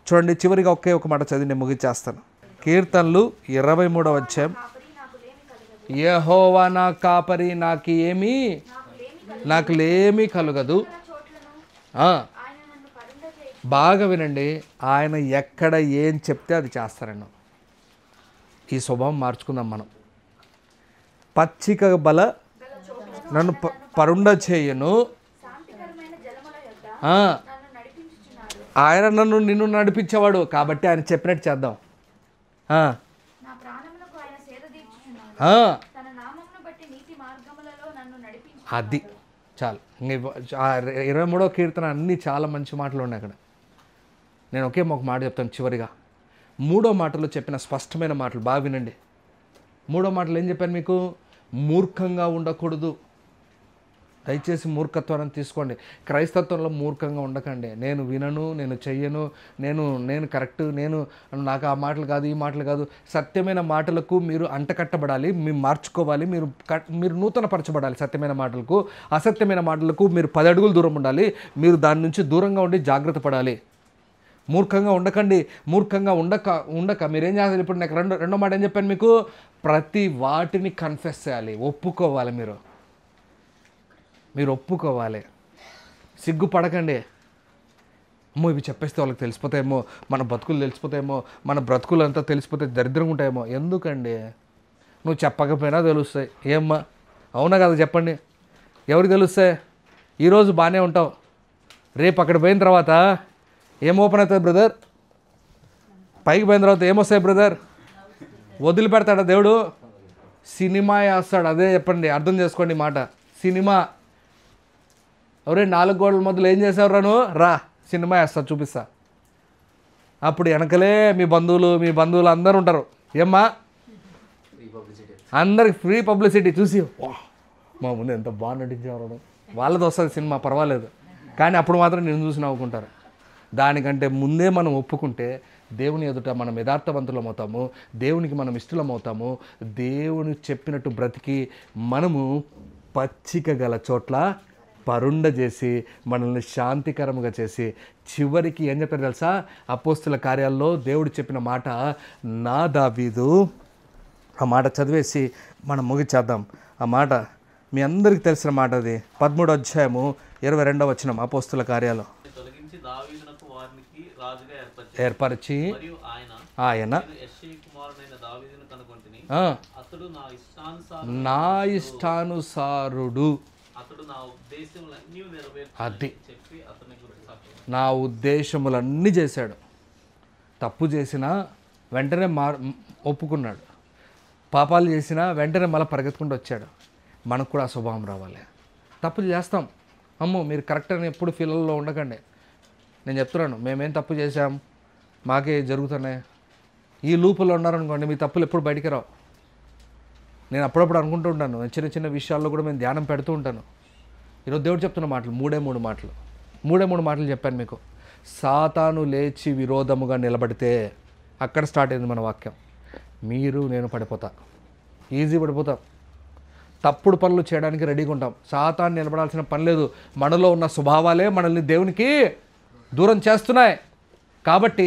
చూడండి, చివరిగా ఒక మాట చదివి నేను ముగిచేస్తాను. కీర్తనలు 23వ అధ్యాయం, యెహోవా నా కాపరి, నాకు లేమి కలుగదు. బాగా వినండి, ఆయన ఎక్కడ ఏం చెప్తే అది చేస్తారండి. ఈ స్వభావం మార్చుకుందాం మనం. పచ్చిక బల నన్ను పరుండ చేయను, ఆయన నిన్ను నడిపించేవాడు, కాబట్టి ఆయన చెప్పినట్టు చేద్దాం. అది చాలు. 23వ కీర్తన అన్నీ చాలా మంచి మాటలు ఉన్నాయి అక్కడ. నేను ఒక మాట చెప్తాను చివరిగా. 3వ మాటలో చెప్పిన స్పష్టమైన మాటలు బాగా వినండి. 3వ మాటలు ఏం చెప్పాను మీకు? మూర్ఖంగా ఉండకూడదు. దయచేసి మూర్ఖత్వాన్ని తీసుకోండి. క్రైస్తత్వంలో మూర్ఖంగా ఉండకండి. నేను వినను, నేను చెయ్యను, నేను కరెక్ట్, నాకు ఆ మాటలు కాదు, ఈ మాటలు కాదు. సత్యమైన మాటలకు మీరు అంటకట్టబడాలి, మీరు మార్చుకోవాలి, మీరు నూతనపరచబడాలి. సత్యమైన మాటలకు, అసత్యమైన మాటలకు మీరు 10 అడుగులు దూరం ఉండాలి. మీరు దాని నుంచి దూరంగా ఉండి జాగ్రత్త పడాలి. మూర్ఖంగా ఉండకండి. మూర్ఖంగా ఉండక మీరేం చేస్తారు? ఇప్పుడు నాకు రెండో మాట ఏం చెప్పాను మీకు? ప్రతి వాటిని కన్ఫెస్ చేయాలి, ఒప్పుకోవాలి. మీరు ఒప్పుకోవాలి. సిగ్గుపడకండి. అమ్మో ఇవి చెప్పేస్తే వాళ్ళకి తెలిసిపోతాయేమో, మన బతుకులు తెలిసిపోతాయేమో, మన బ్రతుకులు అంతా తెలిసిపోతే దరిద్రంగా ఉంటాయేమో. ఎందుకండి? నువ్వు చెప్పకపోయినా తెలుస్తాయి. ఏమ్మా, అవునా కదా? చెప్పండి. ఎవరికి తెలుస్తాయి? ఈరోజు బాగానే ఉంటావు, రేపు అక్కడ పోయిన తర్వాత ఏం ఓపెన్ అవుతుంది బ్రదర్? పైకి పోయిన తర్వాత ఏమొస్తాయి బ్రదర్? వదిలిపెడతాడా దేవుడు? సినిమా వేస్తాడు. అదే చెప్పండి, అర్థం చేసుకోండి మాట. సినిమా. ఎవరే 4 గోడల మధ్యలో ఏం చేసేవారు? రాను రా, సినిమా వేస్తా, చూపిస్తా. అప్పుడు వెనకలే మీ బంధువులు అందరూ ఉంటారు. ఏమ్మా, అందరికి ఫ్రీ పబ్లిసిటీ. చూసి మా ముందు ఎంత బాగా నటించేవారు, వాళ్ళది వస్తుంది సినిమా, పర్వాలేదు. కానీ అప్పుడు మాత్రం నేను చూసి నవ్వుకుంటారు. దానికంటే ముందే మనం ఒప్పుకుంటే దేవుని ఎదుట మనం యథార్థవంతులం అవుతాము, దేవునికి మనం ఇష్టలం అవుతాము. దేవుని చెప్పినట్టు బ్రతికి మనము పచ్చిక గల చోట్ల పరుండ చేసి మనల్ని శాంతికరంగా చేసి చివరికి ఏం చెప్పారు తెలుసా? అపోస్తుల కార్యాల్లో దేవుడు చెప్పిన మాట, నా దావీదు, ఆ మాట చదివేసి మనం ముగిచేద్దాం. ఆ మాట మీ అందరికీ తెలిసిన మాట, అది 13వ అధ్యాయము 22వ వచనం, అపోస్తుల కార్యాలు. తొలగించి దావీదునకు వారికి రాజుగా ఏర్పరిచి మరియు ఆయన యెష్షయి కుమారుడైన దావీదును కనుగొంటిని. అతడు నా ఇష్టానుసారుడు, అతడు నా ఉద్దేశములన్నీ అది చెప్పి అతని గురించి సాక్ష్యం. నా ఉద్దేశములన్నీ చేశాడు. తప్పు చేసినా వెంటనే ఒప్పుకున్నాడు, పాపాలు చేసినా వెంటనే మళ్ళీ పరిగెత్తుకుంటూ వచ్చాడు. మనకు కూడా ఆ స్వభావం రావాలి. తప్పులు చేస్తాం, అమ్మో మీరు కరెక్ట్ అని ఎప్పుడు ఫీల్లో ఉండకండి. నేను చెప్తున్నాను, మేమేం తప్పు చేశాం, మాకే జరుగుతున్నాయి. ఈ లూపులో ఉన్నారనుకోండి, మీ తప్పులు ఎప్పుడు బయటికి రావు. నేను అప్పుడప్పుడు అనుకుంటూ ఉంటాను, చిన్న చిన్న విషయాల్లో కూడా నేను ధ్యానం పెడుతూ ఉంటాను. ఈరోజు దేవుడు చెప్తున్న మాటలు మూడే మూడు మాటలు చెప్పాను మీకు. సాతాను లేచి విరోధముగా నిలబడితే, అక్కడ స్టార్ట్ అయింది మన వాక్యం. మీరు నేను పడిపోతా, ఈజీ పడిపోతాం. తప్పుడు పనులు చేయడానికి రెడీగా ఉంటాం. సాతాను నిలబడాల్సిన పని లేదు. మనలో ఉన్న స్వభావాలే మనల్ని దేవునికి దూరం చేస్తున్నాయి. కాబట్టి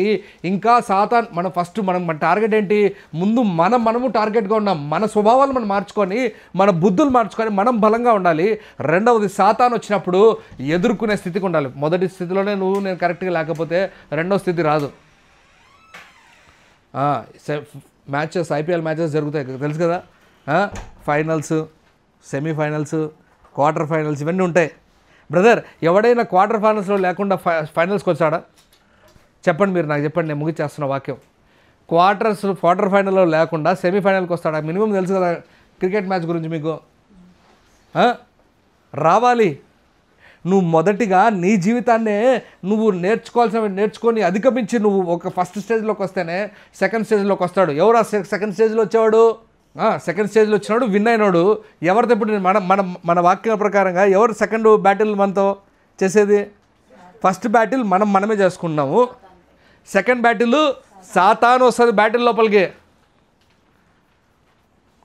ఇంకా సాతాన్ మన టార్గెట్ ఏంటి? ముందు మనము టార్గెట్గా ఉన్నాం. మన స్వభావాలు మనం మార్చుకొని, మన బుద్ధులు మార్చుకొని మనం బలంగా ఉండాలి. రెండవది, సాతాన్ వచ్చినప్పుడు ఎదుర్కొనే స్థితికి ఉండాలి. మొదటి స్థితిలోనే నేను కరెక్ట్గా లేకపోతే రెండవ స్థితి రాదు. మ్యాచెస్, ఐపీఎల్ మ్యాచెస్ జరుగుతాయి తెలుసు కదా. ఫైనల్స్, సెమీఫైనల్స్, క్వార్టర్ ఫైనల్స్ ఇవన్నీ ఉంటాయి. బ్రదర్, ఎవడైనా క్వార్టర్ ఫైనల్స్లో లేకుండా ఫైనల్స్కి వచ్చాడా? చెప్పండి, మీరు నాకు చెప్పండి, నేను ముగిచేస్తున్న వాక్యం. క్వార్టర్ ఫైనల్లో లేకుండా సెమీఫైనల్కి వస్తాడా? మినిమం తెలుసు కదా క్రికెట్ మ్యాచ్ గురించి మీకు. రావాలి. నువ్వు మొదటిగా నీ జీవితాన్నే నువ్వు నేర్చుకొని అధిగమించి నువ్వు ఒక ఫస్ట్ స్టేజ్లోకి వస్తేనే సెకండ్ స్టేజ్లోకి వస్తాడు. ఎవరు ఆ సెకండ్ స్టేజ్లో వచ్చేవాడు? సెకండ్ స్టేజ్లో వచ్చినాడు, విన్ అయినాడు. ఎవరితో ఇప్పుడు మన వాక్యం ప్రకారంగా ఎవరు సెకండ్ బ్యాటిల్ మనతో చేసేది? ఫస్ట్ బ్యాటిల్ మనమే చేసుకుంటున్నాము. సెకండ్ బ్యాటిల్ సాతాను వస్తుంది బ్యాటిల్ లోపలికి.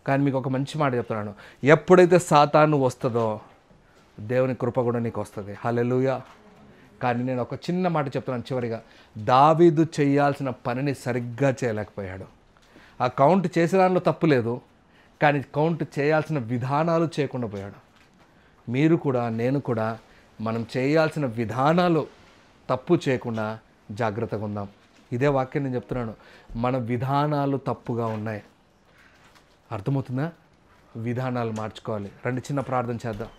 కానీ మీకు ఒక మంచి మాట చెప్తున్నాను, ఎప్పుడైతే సాతాను వస్తుందో దేవుని కృప కూడా నీకు వస్తుంది. హల్లెలూయా. కానీ నేను ఒక చిన్న మాట చెప్తున్నాను చివరిగా. దావీదు చేయాల్సిన పనిని సరిగ్గా చేయలేకపోయాడు. ఆ కౌంట్ చేసే దానిలో తప్పు లేదు, కానీ కౌంట్ చేయాల్సిన విధానాలు చేయకుండా పోయాడు. మీరు కూడా, నేను కూడా మనం చేయాల్సిన విధానాలు తప్పు చేయకుండా జాగ్రత్తగా ఉందాం. ఇదే వాక్యం నేను చెప్తున్నాను. మన విధానాలు తప్పుగా ఉన్నాయి, అర్థమవుతుందా? విధానాలు మార్చుకోవాలి. రండి చిన్న ప్రార్థన చేద్దాం.